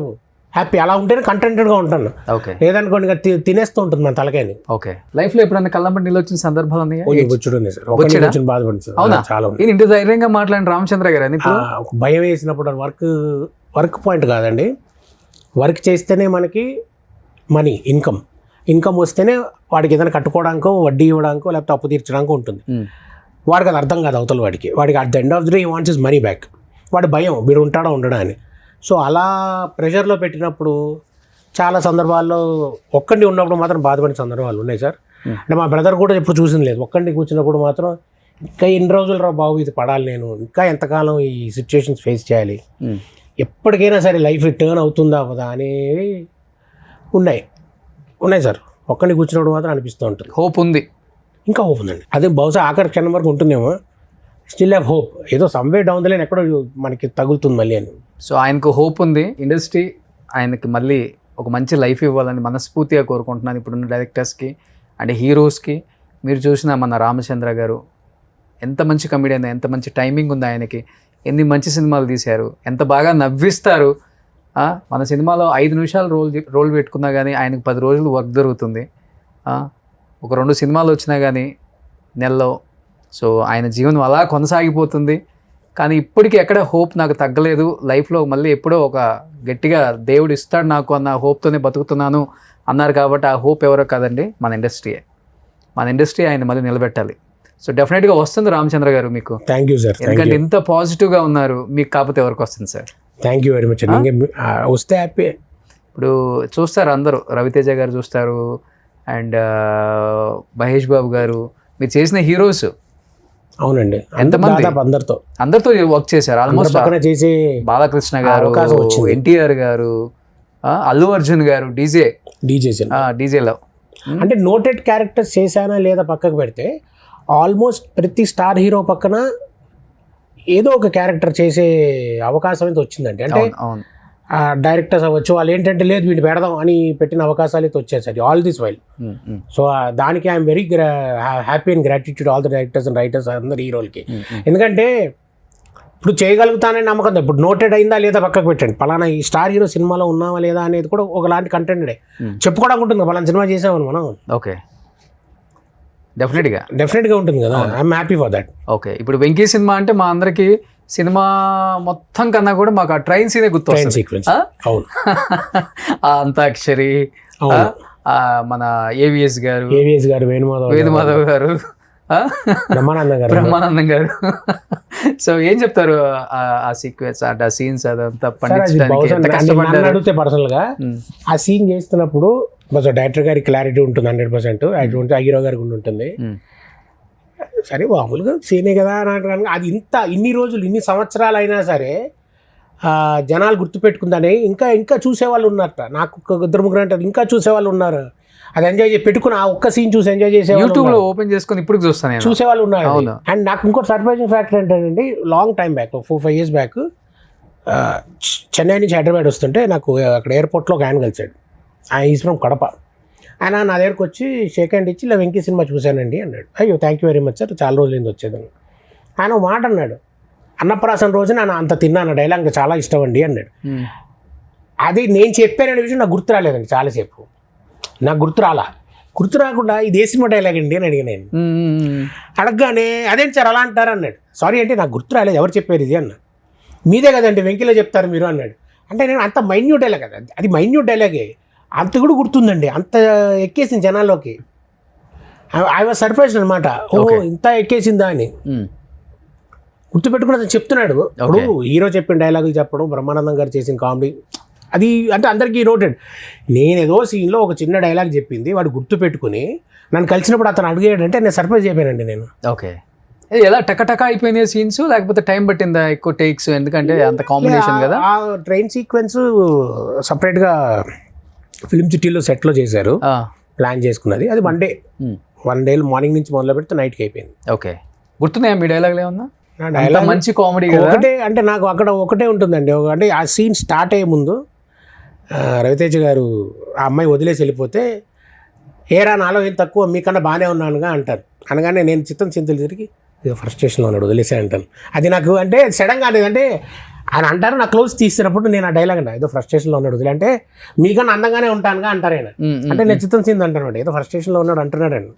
హ్యాపీ, అలా ఉంటేనే కంటెంటెడ్గా ఉంటాను. ఓకే. లేదనుకోండి ఇంకా తినేస్తూ ఉంటుంది మన తలకాయని. ఓకే. లైఫ్లో ఎప్పుడన్నా కళ్ళంబడి నీళ్ళు వచ్చిన సందర్భాలు ఉన్నాయా? చూడండి సార్, ఒక బాధపడింది సార్, చాలా ఉంది. ఇంటి ధైర్యంగా మాట్లాడిన రామచంద్ర గారు అని భయం వేసినప్పుడు వర్క్ పాయింట్ కాదండి, వర్క్ చేస్తేనే మనకి మనీ ఇన్కమ్ వస్తేనే వాడికి ఏదైనా కట్టుకోవడానికో, వడ్డీ ఇవ్వడానికో, లేకపోతే అప్పు తీర్చడానికో ఉంటుంది. వాడికి అది అర్థం కాదు అవతల వాడికి at the end of the day he wants his money back. వాడి భయం వీడు ఉంటాడా ఉండడా అని. సో అలా ప్రెషర్లో పెట్టినప్పుడు చాలా సందర్భాల్లో ఒక్కడిని ఉన్నప్పుడు మాత్రం బాధపడిన సందర్భాలు ఉన్నాయి సార్. అంటే మా బ్రదర్ కూడా ఎప్పుడు చూసింది లేదు, ఒక్కడిని కూర్చున్నప్పుడు మాత్రం ఇంకా ఎన్ని రోజులు రా బాబు ఇది పడాలి, నేను ఇంకా ఎంతకాలం ఈ సిచ్యుయేషన్స్ ఫేస్ చేయాలి, ఎప్పటికైనా సరే లైఫ్ టర్న్ అవుతుందా అవదా అనేవి ఉన్నాయి సార్. ఒక్కడిని కూర్చున్నప్పుడు మాత్రం అనిపిస్తూ ఉంటుంది. హోప్ ఉంది, ఇంకా హోప్ ఉందండి. అదే బహుశా ఆఖరి క్షణం వరకు ఉంటుందేమో. స్టిల్ హ్యావ్ హోప్, ఏదో సమ్వే డౌన్ ద లైన్ ఎక్కడో మనకి తగులుతుంది మళ్ళీ అని. సో ఆయనకు హోప్ ఉంది. ఇండస్ట్రీ ఆయనకి మళ్ళీ ఒక మంచి లైఫ్ ఇవ్వాలని మనస్ఫూర్తిగా కోరుకుంటున్నాను ఇప్పుడున్న డైరెక్టర్స్కి అండ్ హీరోస్కి. మీరు చూసిన మన రామచంద్ర గారు ఎంత మంచి కమెడియన్, ఎంత మంచి టైమింగ్ ఉంది ఆయనకి, ఎన్ని మంచి సినిమాలు తీశారు, ఎంత బాగా నవ్విస్తారు. మన సినిమాలో 5 నిమిషాలు రోల్ పెట్టుకున్నా కానీ ఆయనకు 10 రోజులు వర్క్ దొరుకుతుంది. ఒక 2 సినిమాలు వచ్చినా కానీ నెలలో. సో ఆయన జీవనం అలా కొనసాగిపోతుంది. కానీ ఇప్పటికీ ఎక్కడ హోప్ నాకు తగ్గలేదు. లైఫ్లో మళ్ళీ ఎప్పుడో ఒక గట్టిగా దేవుడు ఇస్తాడు నాకు అన్న హోప్తోనే బతుకుతున్నాను అన్నారు. కాబట్టి ఆ హోప్ ఎవరో కాదండి, మన ఇండస్ట్రీయే. మన ఇండస్ట్రీ ఆయన మళ్ళీ నిలబెట్టాలి. సో డెఫినెట్గా వస్తుంది రామచంద్ర గారు మీకు. Thank you sir. ఎందుకంటే ఇంత పాజిటివ్గా ఉన్నారు, మీకు కాకపోతే ఎవరికి వస్తుంది sir. Thank you very much. వస్తే హ్యాపీ. ఇప్పుడు చూస్తారు అందరూ, రవితేజ గారు చూస్తారు అండ్ మహేష్ బాబు గారు, మీరు చేసిన హీరోస్. అవునండి, ఎంతమంది అందరితో వర్క్ చేశారు. ఆల్మోస్ట్ చేసి బాలకృష్ణ గారు, ఎన్టీఆర్ గారు, అల్లు అర్జున్ గారు, డీజేలో. అంటే నోటెడ్ క్యారెక్టర్స్ చేశానా లేదా పక్కకు పెడితే ఆల్మోస్ట్ ప్రతి స్టార్ హీరో పక్కన ఏదో ఒక క్యారెక్టర్ చేసే అవకాశం అయితే వచ్చిందండి. అంటే డైరెక్టర్స్ అవ్వచ్చు, వాళ్ళు ఏంటంటే లేదు వీటిని పెడదాం అని పెట్టిన అవకాశాలు అయితే వచ్చేసాయి ఆల్ దిస్ వైల్. సో దానికి I'm very happy and gratitude all the directors and writers అందరు హీరోలకి. ఎందుకంటే ఇప్పుడు చేయగలుగుతానని నమ్మకం. ఇప్పుడు నోటెడ్ అయిందా లేదా పక్కకు పెట్టండి, పలానా ఈ స్టార్ హీరో సినిమాలో ఉన్నావా లేదా అనేది కూడా ఒకలాంటి కంటెంటే చెప్పుకోవడానికి ఉంటుంది. పలానా సినిమా చేసామని మనం. ఓకే, డెఫినెట్గా ఉంటుంది కదా. I'm happy for that. Okay, ఇప్పుడు వెంకీ సినిమా అంటే మా అందరికి సినిమా మొత్తం కన్నా కూడా మాకు ఆ ట్రైన్ సీనే గుర్తు. అవును, అంతాక్షరి, మన ఏవిఎస్ గారు, వేణుమాధవ్ గారు, బ్రహ్మానందం గారు. సో ఏం చెప్తారు ఆ సీక్వెన్స్, ఆ సీన్స్ అదంతా పండించడానికి? అడిగితే పర్సనల్ గా ఆ సీన్ చేస్తున్నప్పుడు డైరెక్టర్ గారికి క్లారిటీ ఉంటుంది 100%, అటువంటి హీరో గారికి ఉంటుంది. సరే మామూలుగా సీనే కదా అని అది ఇన్ని రోజులు ఇన్ని సంవత్సరాలు అయినా సరే జనాలు గుర్తుపెట్టుకుందని ఇంకా చూసేవాళ్ళు ఉన్నారట. నాకు 2-3 అంటారు, ఇంకా చూసేవాళ్ళు ఉన్నారు. అది ఎంజాయ్ పెట్టుకుని ఆ ఒక్క సీన్ చూసి ఎంజాయ్ చేసేవాళ్ళు, యూట్యూబ్లో ఓపెన్ చేసుకొని ఇప్పుడు చూస్తాను, చూసేవాళ్ళు ఉన్నారు. అండ్ నాకు ఇంకో సర్ప్రైజింగ్ ఫ్యాక్టర్ ఏంటంటే, long time back 4-5 years back Chennai నుంచి హైదరాబాద్ వస్తుంటే నాకు అక్కడ ఎయిర్పోర్ట్లో ఒక ఆయన కలిసాడు. ఆయన ఈజ్ ఫ్రమ్ కడప. ఆయన నా దగ్గరకు వచ్చి షేక్ హ్యాండ్ ఇచ్చి ఇలా వెంకీ సినిమా చూశానండి అన్నాడు. అయ్యో thank you very much sir, చాలా రోజులైంది వచ్చేదని. ఆయన ఒక మాట అన్నాడు, అన్నప్రాసన రోజు నేను అంత తిన్నాను డైలాగ్ నాకు చాలా ఇష్టం అండి అన్నాడు. అది నేను చెప్పాననే విషయం నాకు గుర్తు రాలేదండి చాలాసేపు. నాకు గుర్తు రాకుండా ఇది ఏ సినిమా డైలాగ్ అండి అని అడిగాను నేను. అడగగానే అదేంటి సార్ అలా అంటారు అన్నాడు. సారీ అంటే నాకు గుర్తు రాలేదు, ఎవరు చెప్పారు ఇది అన్నా. మీదే కదండి వెంకీలో చెప్తారు మీరు అన్నాడు. అంటే నేను అంత మైన్యూట్ డైలాగ్ కదా, అది మైన్యూట్ డైలాగే, అంత కూడా గుర్తుందండి, అంత ఎక్కేసింది జనాల్లోకి. ఐ వాజ్ సర్ప్రైజ్డ్ అనమాట, ఓ ఇంత ఎక్కేసిందా అని. గుర్తుపెట్టుకుని అతను చెప్తున్నాడు. ఇప్పుడు హీరో చెప్పిన డైలాగులు చెప్పడం, బ్రహ్మానందం గారు చేసిన కామెడీ, అది అంటే అందరికీ నోటెడ్. నేను ఏదో సీన్లో ఒక చిన్న డైలాగ్ చెప్పింది వాడు గుర్తుపెట్టుకుని నన్ను కలిసినప్పుడు అతను అడిగాడంటే నేను సర్ప్రైజ్ అయిపోయానండి నేను. ఓకే, ఎలా టక అయిపోయినాయి సీన్స్, లేకపోతే టైం పట్టిందా ఎక్కువ టేక్స్? ఎందుకంటే అంత కాంబినేషన్ కదా. ఆ ట్రైన్ సీక్వెన్స్ సపరేట్గా ఫిల్మ్ సిటీలో సెట్లో చేశారు, ప్లాన్ చేసుకున్నది. అది వన్ డే మార్నింగ్ నుంచి మొదలు పెడితే నైట్కి అయిపోయింది. ఓకే, గుర్తున్నాయా మీ డైలాగ్లు ఏమన్నా? డైలాగ్ మంచి కామెడీ ఒకటే, అంటే నాకు అక్కడ ఒకటే ఉంటుందండి. అంటే ఆ సీన్ స్టార్ట్ అయ్యే ముందు రవితేజ గారు ఆ అమ్మాయి వదిలేసి వెళ్ళిపోతే, ఏరా నాలో ఏం తక్కువ మీకన్నా బాగానే ఉన్నానుగా అంటారు. అనగానే నేను చిత్తం చింతలు తిరిగి ఇక ఫ్రస్ట్రేషన్లో ఉన్నాడు వదిలేసే అంటాను. అది నాకు అంటే సడన్గా అనేది, అంటే ఆయన అంటారు నా క్లోజ్ తీసినప్పుడు నేను ఆ డైలాగ్ అంట ఏదో ఫ్రస్ట్రేషన్లో ఉన్నాడు వదిలే అంటే మీకన్నా అందంగానే ఉంటానుగా అంటారు ఆయన. అంటే నేను చిత్తం చింది అంటాను, ఏదో ఫ్రస్ట్రేషన్లో ఉన్నాడు అంటున్నాడు ఆయన.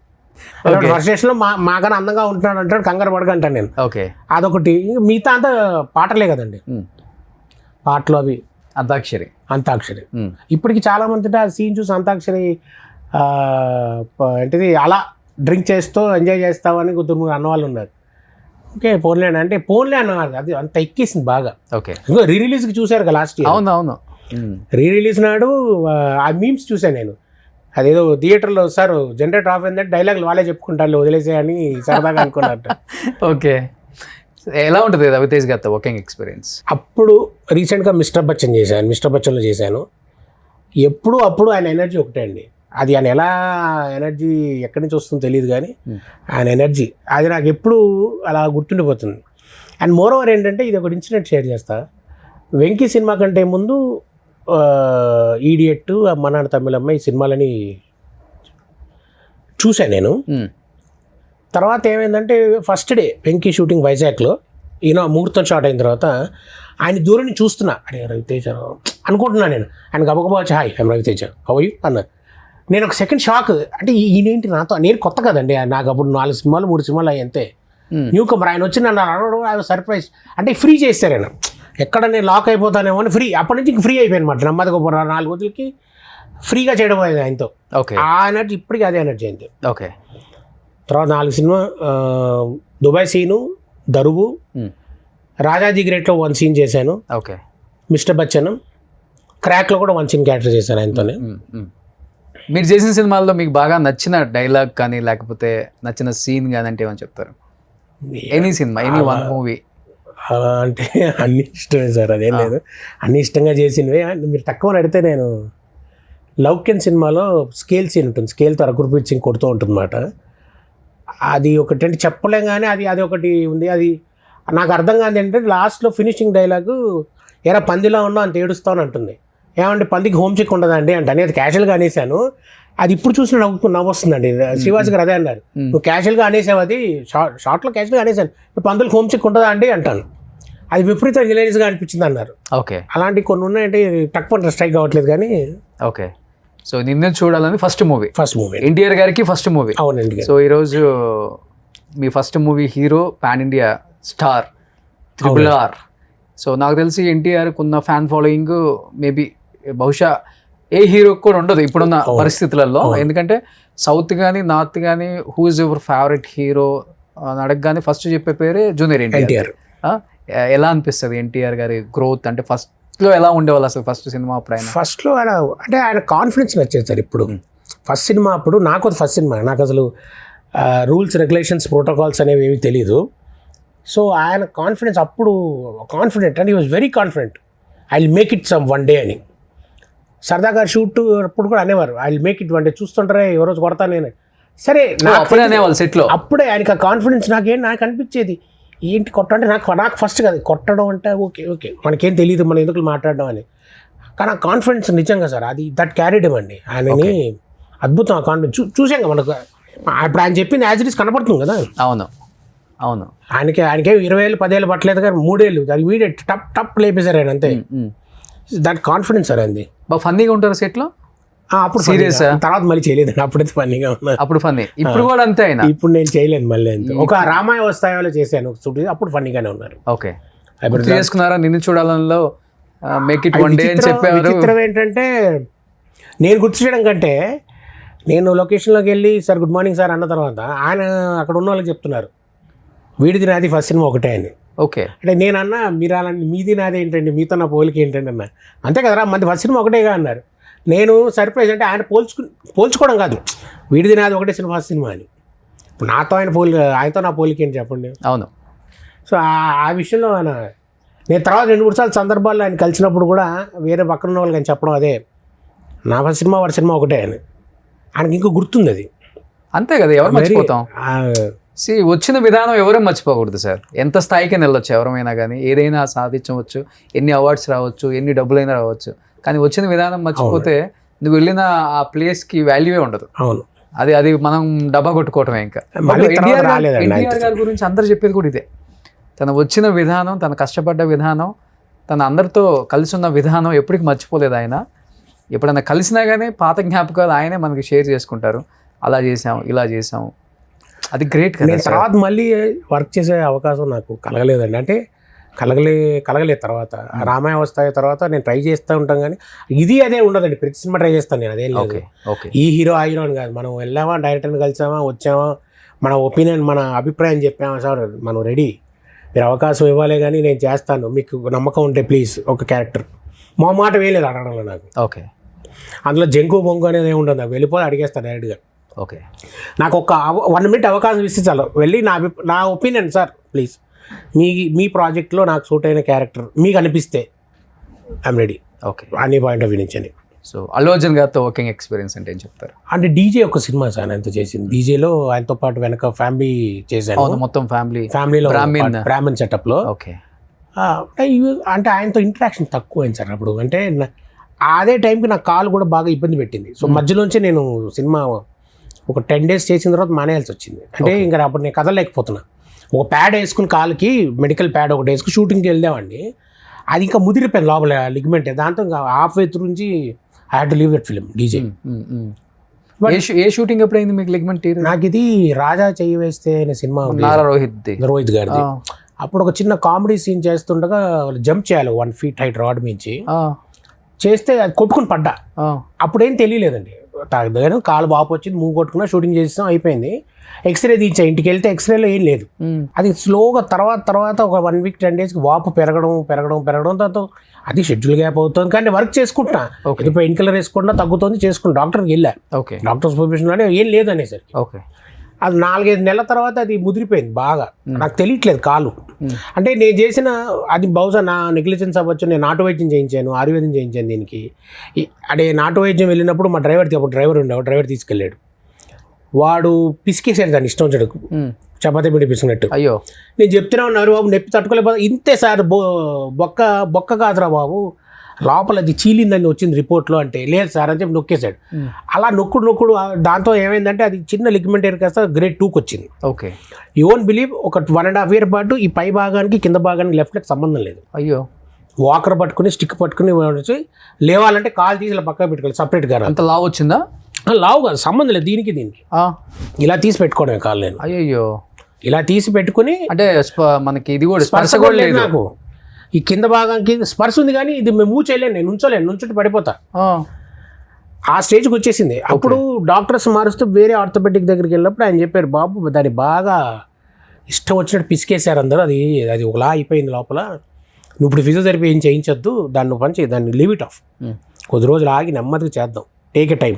ఫ్రస్ట్రేషన్లో మాకన్నా అందంగా ఉంటున్నాడు అంటాడు, కంగారు పడక అంటాను నేను. ఓకే, అదొకటి. మిగతా అంతా పాటలే కదండి, పాటలు అవి అంతాక్షరి. ఇప్పటికి చాలా మంది ఆ సీన్ చూసి అంతాక్షరి ఏంటిది అలా డ్రింక్ చేస్తూ ఎంజాయ్ చేస్తామని కొద్దిగా అన్నవాళ్ళు ఉన్నారు. ఓకే పోన్లే అంటే పోన్లే అన్నవారు, అది అంత ఎక్కేసింది బాగా. ఓకే, ఇంకో రిలీజ్కి చూశారు కదా లాస్ట్ ఇయర్. అవును, రిలీజ్ నాడు ఆ మీమ్స్ చూశాను నేను. అదేదో థియేటర్లో సార్ జనరేటర్ ఆఫ్ అయిందంటే డైలాగులు వాళ్ళే చెప్పుకుంటారు వదిలేసే అని సరదాగా అనుకున్నట్టు. ఓకే, ఎలా ఉంటుంది రవితేజ్ గారితో వర్కింగ్ ఎక్స్పీరియన్స్? అప్పుడు రీసెంట్గా మిస్టర్ బచ్చన్లో చేశాను. అప్పుడు ఆయన ఎనర్జీ ఒకటే అండి. అది ఆయన ఎలా ఎనర్జీ ఎక్కడి నుంచి వస్తుందో తెలియదు కానీ ఆయన ఎనర్జీ అది నాకు ఎప్పుడు అలా గుర్తుండిపోతుంది. అండ్ మోర్ ఓవర్ ఏంటంటే ఇది ఒక ఇన్సిడెంట్ షేర్ చేస్తా. వెంకీ సినిమా కంటే ముందు ఈడియట్, మనాడు తమిళమ్మ ఈ సినిమాలని చూశాను నేను. తర్వాత ఏమైందంటే ఫస్ట్ డే వెంకీ షూటింగ్ వైజాగ్లో ముహూర్తం షాట్ అయిన తర్వాత ఆయన దూరం నుంచి చూస్తున్నా, అరే రవితేజ అనుకుంటున్నాను నేను. ఆయన గబగబా వచ్చి hi I'm Raviteja how are you అన్నారు. నేను ఒక సెకండ్ షాక్, అంటే ఈయనేంటి నాతో, నేను కొత్త కదండి నాకు అప్పుడు 4 సినిమాలు 3 సినిమాలు అయ్యి అంతే న్యూ కమర్. ఆయన వచ్చి నన్ను అడగడం ఆయన సర్ప్రైజ్, అంటే ఫ్రీ చేస్తారు ఆయన, ఎక్కడ నేను లాక్ అయిపోతానేమో అని ఫ్రీ. అప్పటి నుంచి ఫ్రీ అయిపోయాను అనమాట, నెమ్మదిగా 4 రోజులకి ఫ్రీగా చేయడం అయింది ఆయనతో. ఓకే, ఆ ఎనర్జీ ఇప్పటికీ అదే ఎనర్జీ అయింది. ఓకే, తర్వాత 4 సినిమా దుబాయ్ సీను, దరువు, రాజాజీ గ్రేట్లో 1 సీన్ చేశాను. ఓకే, మిస్టర్ బచ్చన్, క్రాక్లో కూడా 1 సీన్ క్యారెక్టర్ చేశాను ఆయనతోనే. మీరు చేసిన సినిమాల్లో మీకు బాగా నచ్చిన డైలాగ్ కానీ లేకపోతే నచ్చిన సీన్ కానీ అంటే ఏమని చెప్తారు? Any cinema, any one movie. అలా అంటే అన్ని ఇష్టమే సార్, అదేం లేదు, అన్ని ఇష్టంగా చేసినవే. మీరు తక్కువ అడిగితే నేను లౌక్యన్ సినిమాలో స్కేల్ సీన్ ఉంటుంది, స్కేల్తో రఘుపీర్ సింగ్ కొడుతూ ఉంటుంది అన్నమాట. అది ఒకటి అంటే చెప్పలేం కానీ అది ఒకటి ఉంది. అది నాకు అర్థం కాదు ఏంటంటే లాస్ట్లో ఫినిషింగ్ డైలాగు ఎరా పందిలో ఉన్నా అంత ఏడుస్తాను అంటుంది. ఏమంటే పందికి హోమ్ చెక్ ఉండదండి అంటే అనేది క్యాషువల్గా అనేసాను. అది ఇప్పుడు చూసిన నవ్వు వస్తుందండి. శ్రీవాస్ గారు అదే అన్నారు, నువ్వు క్యాషువల్గా అనేసావు, అది షార్ట్లో క్యాషువల్గా అనేసాను, పందులకు హోమ్ చెక్ ఉంటుందా అండి అంటాను. అది విపరీత రిలయన్స్గా అనిపించింది అన్నారు. ఓకే, అలాంటి కొన్ని ఉన్నాయంటే తక్కువ స్ట్రైక్ కావట్లేదు కానీ. ఓకే, సో నిన్ను చూడాలని ఫస్ట్ మూవీ ఎన్టీఆర్ గారికి ఫస్ట్ మూవీ. అవునండి. సో ఈరోజు మీ first movie hero pan India star RRR. So నాకు తెలిసి ఎన్టీఆర్కి ఉన్న ఫ్యాన్ ఫాలోయింగ్ మేబీ బహుశా ఏ హీరోకి కూడా ఉండదు ఇప్పుడున్న పరిస్థితులలో. ఎందుకంటే సౌత్ కానీ నార్త్ కానీ who is your favourite hero అని అడగగానే ఫస్ట్ చెప్పే పేరే జూనియర్ ఎన్టీఆర్. ఎలా అనిపిస్తుంది ఎన్టీఆర్ గారి గ్రోత్? అంటే ఫస్ట్లో ఎలా ఉండేవాళ్ళు అసలు ఫస్ట్ సినిమా అప్పుడు? ఫస్ట్లో ఆయన కాన్ఫిడెన్స్ నచ్చేది సార్. ఇప్పుడు ఫస్ట్ సినిమా అప్పుడు నాకు ఫస్ట్ సినిమా, నాకు అసలు రూల్స్ రెగ్యులేషన్స్ ప్రోటోకాల్స్ అనేవి ఏమీ తెలీదు. సో ఆయన కాన్ఫిడెన్స్ అప్పుడు confident and he was very confident, I will make it some one day అని. సరదాగా షూట్ అప్పుడు కూడా అనేవారు I will make it one day, చూస్తుంటారే ఎవరో కొడతాను నేను. సరే అప్పుడే అనేవాళ్ళు సెట్లో, అప్పుడే ఆయనకి ఆ కాన్ఫిడెన్స్ నాకు అనిపించేది ఏంటి కొట్టడం అంటే నాకు ఫస్ట్ కదా కొట్టడం అంటే ఓకే మనకేం తెలియదు మనం ఎందుకు మాట్లాడడం అని. కానీ ఆ కాన్ఫిడెన్స్ నిజంగా సార్ అది దట్ క్యారీడ్ అండి ఆయనని. అద్భుతం ఆ కాన్ఫిడెన్స్ చూసాం కదా మనకు. ఇప్పుడు ఆయన చెప్పింది యాజ్ ఇట్ ఈస్ కనపడుతుంది కదా. అవును ఆయనకే 20 ఏళ్ళు 10 ఏళ్ళు పట్టలేదు కానీ 3 ఏళ్ళు అది వీడే టప్ లేపేశారు ఆయన అంతే. దట్ కాన్ఫిడెన్స్ సార్ అంది. బాగా ఫన్నీగా ఉంటారు సెట్లో. అప్పుడు సీరియస్ తర్వాత మళ్ళీ చేయలేదండి. అప్పుడైతే ఫన్నీగా ఉన్నారు. అప్పుడు ఫన్నీ. ఇప్పుడు కూడా అంతే ఆయన. ఇప్పుడు నేను చేయలేను మళ్ళీ అంతే. ఒక రామాయ వస్తాయో చేశాను అప్పుడు ఫన్నీగానే ఉన్నారు. ఓకే గుర్తు చేసుకున్నారా? నిన్ను చూడాలలో మేక్ ఇట్ వన్ డే అని చెప్పారు. విచిత్రం ఏంటంటే నేను గుర్తు చేయడం కంటే నేను లొకేషన్లోకి వెళ్ళి సార్ గుడ్ మార్నింగ్ సార్ అన్న తర్వాత ఆయన అక్కడ ఉన్న వాళ్ళకి చెప్తున్నారు వీడిది నాది ఫస్ట్ సినిమా ఒకటే అని. ఓకే అంటే నేను అన్నా మీరు అలా మీది నాది ఏంటండి మీతో నా పోలికి ఏంటండి అన్న. అంతే కదరా మంది ఫస్ట్ సినిమా ఒకటేగా అన్నారు. నేను సర్ప్రైజ్ అంటే ఆయన పోల్చుకోవడం కాదు వీడిది నాది ఒకటే సినిమా ఫస్ట్ సినిమా అని. ఇప్పుడు నాతో ఆయనతో నా పోలికి ఏంటి చెప్పండి. అవును. సో ఆ విషయంలో ఆయన నేను తర్వాత 2-3 సార్లు సందర్భాల్లో ఆయన కలిసినప్పుడు కూడా వేరే పక్కన ఉన్న వాళ్ళకి ఆయన చెప్పడం అదే నా ఫస్ట్ సినిమా వాడి సినిమా ఒకటే అని. ఆయనకి ఇంకో గుర్తుంది అది. అంతే కదా ఎవరు మర్చిపోతాం. వచ్చిన విధానం ఎవరూ మర్చిపోకూడదు సార్. ఎంత స్థాయికి వెళ్ళొచ్చు ఎవరైనా కానీ ఏదైనా సాధించవచ్చు, ఎన్ని అవార్డ్స్ రావచ్చు, ఎన్ని డబ్బులైనా రావచ్చు, కానీ వచ్చిన విధానం మర్చిపోతే నువ్వు వెళ్ళిన ఆ ప్లేస్కి వాల్యూవే ఉండదు. అవును అది మనం డబ్బా కొట్టుకోవటమే. ఇంకా ఎన్టీఆర్ గారి గురించి అందరు చెప్పేది కూడా ఇదే. తను వచ్చిన విధానం, తను కష్టపడ్డ విధానం, తను అందరితో కలిసి ఉన్న విధానం ఎప్పటికీ మర్చిపోలేదు ఆయన. ఎప్పుడైనా కలిసినా కానీ పాత జ్ఞాపకాలు ఆయనే మనకి షేర్ చేసుకుంటారు. అలా చేసాం ఇలా చేసాం, అది గ్రేట్ కదా. తర్వాత మళ్ళీ వర్క్ చేసే అవకాశం నాకు కలగలేదండి. అంటే కలగలేదు తర్వాత రామాయ వస్తాయి తర్వాత నేను ట్రై చేస్తూ ఉంటాం కానీ ఇది అదే ఉండదండి. ప్రతి సినిమా ట్రై చేస్తాను నేను, అదేం లేదు. ఈ హీరో ఆ హీరో అని కాదు, మనం వెళ్ళామా డైరెక్టర్ని కలిసామా వచ్చామా మన ఒపీనియన్ మన అభిప్రాయం చెప్పామా సార్ మనం రెడీ, మీరు అవకాశం ఇవ్వాలి కానీ నేను చేస్తాను, మీకు నమ్మకం ఉంటే ప్లీజ్ ఒక క్యారెక్టర్ మా మాట వేయలేదు అడగడంలో నాకు. ఓకే అందులో జంకు బొంగు అనేది ఏమి ఉండదు, నాకు వెళ్ళిపోయి అడిగేస్తాను డైరెక్ట్గా. ఓకే నాకు ఒక 1 మినిట్ అవకాశం ఇస్తే చాలు వెళ్ళి నా ఒపీనియన్ సార్ ప్లీజ్ మీ ప్రాజెక్ట్లో నాకు సూట్ అయిన క్యారెక్టర్ మీకు అనిపిస్తే ఐఎమ్ రెడీ. ఓకే అన్ని పాయింట్ ఆఫ్ వ్యూ నుంచి అని. సో అల్లు అర్జున్ గారితో వర్కింగ్ ఎక్స్పీరియన్స్ అంటే ఏం చెప్తారు? అంటే డీజే ఒక సినిమా సార్ ఆయనతో చేసింది. డీజేలో ఆయనతో పాటు వెనక ఫ్యామిలీ చేశాను, మొత్తం ఫ్యామిలీలో బ్రాహ్మణ్ సెటప్లో. ఓకే అంటే ఆయనతో ఇంటరాక్షన్ తక్కువ అయింది సార్ అప్పుడు. అంటే అదే టైంకి నా కాలు కూడా బాగా ఇబ్బంది పెట్టింది. సో మధ్యలోంచి నేను సినిమా ఒక 10 days చేసిన తర్వాత మానేయాల్సి వచ్చింది. అంటే ఇంకా అప్పుడు నేను కదలలేకపోతున్నా. ఒక ప్యాడ్ వేసుకుని కాలుకి మెడికల్ ప్యాడ్ ఒకటి వేసుకుని షూటింగ్కి వెళ్దామండి, అది ఇంకా ముదిరిపోయింది లోపల లిగ్మెంట్. దాంతో ఇంకా హాఫ్ వే త్రూ నుంచి I had to leave that film DJ. ఏ షూటింగ్ ఎప్పుడైంది మీకు లిగ్మెంట్? నాకు ఇది రాజా చెయ్యి వేస్తే అనే సినిమా రోహిత్ గారిది. అప్పుడు ఒక చిన్న కామెడీ సీన్ చేస్తుండగా జంప్ చేయాలి 1 feet హైట్ రాడ్ మించి చేస్తే అది కొట్టుకుని పడ్డా. అప్పుడేం తెలియలేదండి, దగ్గర కాలు వాపు వచ్చింది, మూవ్ కొట్టుకున్నా, షూటింగ్ చేస్తాం అయిపోయింది. ఎక్స్రే తీర్చా, ఇంటికి వెళ్తే ఎక్స్రేలో ఏం లేదు. అది స్లోగా తర్వాత ఒక 1 week 10 days వాపు పెరగడం దాంతో అది షెడ్యూల్ గ్యాప్ అవుతుంది. కానీ వర్క్ చేసుకుంటున్నా, ఇది పెయిన్ కిల్లర్ వేసుకుంటున్నా తగ్గుతుంది చేసుకుంటా. డాక్టర్కి వెళ్ళా, డాక్టర్ సూపర్విజన్లోనే ఏం లేదు అనేసరికి అది 4-5 నెలల తర్వాత అది ముదిరిపోయింది బాగా. నాకు తెలియట్లేదు కాలు. అంటే నేను చేసిన అది బహుశా నా నెగ్లిజెన్స్ అవ్వచ్చు. నేను నాటు వైద్యం చేయించాను, ఆయుర్వేదం చేయించాను దీనికి. అంటే నాటు వైద్యం వెళ్ళినప్పుడు మా డ్రైవర్ ఉండేవాడు, డ్రైవర్ తీసుకెళ్ళాడు. వాడు పిసికేసాడు దాన్ని ఇష్టం వచ్చాడు, చపాతీ పిండి పిసికినట్టు. అయ్యో నేను చెప్తున్నా ఉన్నారు బాబు నొప్పి తట్టుకోలేకపోతే, ఇంతే సార్ బొక్క కాదురా బాబు లోపల అది చీలిందని వచ్చింది రిపోర్ట్లో. అంటే లేదు సార్ అని చెప్పి నొక్కేశాడు. అలా నొక్కుడు దాంతో ఏమైందంటే అది చిన్న లిగ్మెంట్ ఏర్ కాస్త grade 2కి వచ్చింది. ఓకే యూ వోంట్ బిలీవ్ ఒక 1.5 year పాటు ఈ పై భాగానికి కింద భాగానికి లెఫ్ట్ లెగ్ సంబంధం లేదు. అయ్యో వాకర్ పట్టుకుని స్టిక్ పట్టుకుని లేవాలంటే కాలు తీసి ఇలా పక్కన పెట్టుకోవాలి సపరేట్గా. అంత లావు వచ్చిందా? లావు కాదు, సంబంధం లేదు దీనికి ఇలా తీసి పెట్టుకోవడమే కాలు. నేను అయ్యో ఇలా తీసి పెట్టుకుని అంటే మనకి ఇది కూడా స్పర్శ కూడా లేదు నాకు. ఈ కింద భాగానికి స్పర్శ ఉంది కానీ ఇది మేము మూవ్ చేయలేను, నేను నుంచుంటే పడిపోతా. ఆ స్టేజ్కి వచ్చేసింది. అప్పుడు డాక్టర్స్ మారుస్తూ వేరే ఆర్థోపెడిక్ దగ్గరికి వెళ్ళినప్పుడు ఆయన చెప్పారు, బాబు దాన్ని బాగా ఇష్టం వచ్చినట్టు పిసికేశారు అందరూ, అది ఒకలా అయిపోయింది లోపల, నువ్వు ఇప్పుడు ఫిజియోథెరపీ ఏం చేయించొద్దు, దాన్ని పని చేయి, దాన్ని లీవ్ ఇట్ ఆఫ్, కొద్ది రోజులు ఆగి నెమ్మదిగా చేద్దాం, టేక్ ఎ టైం.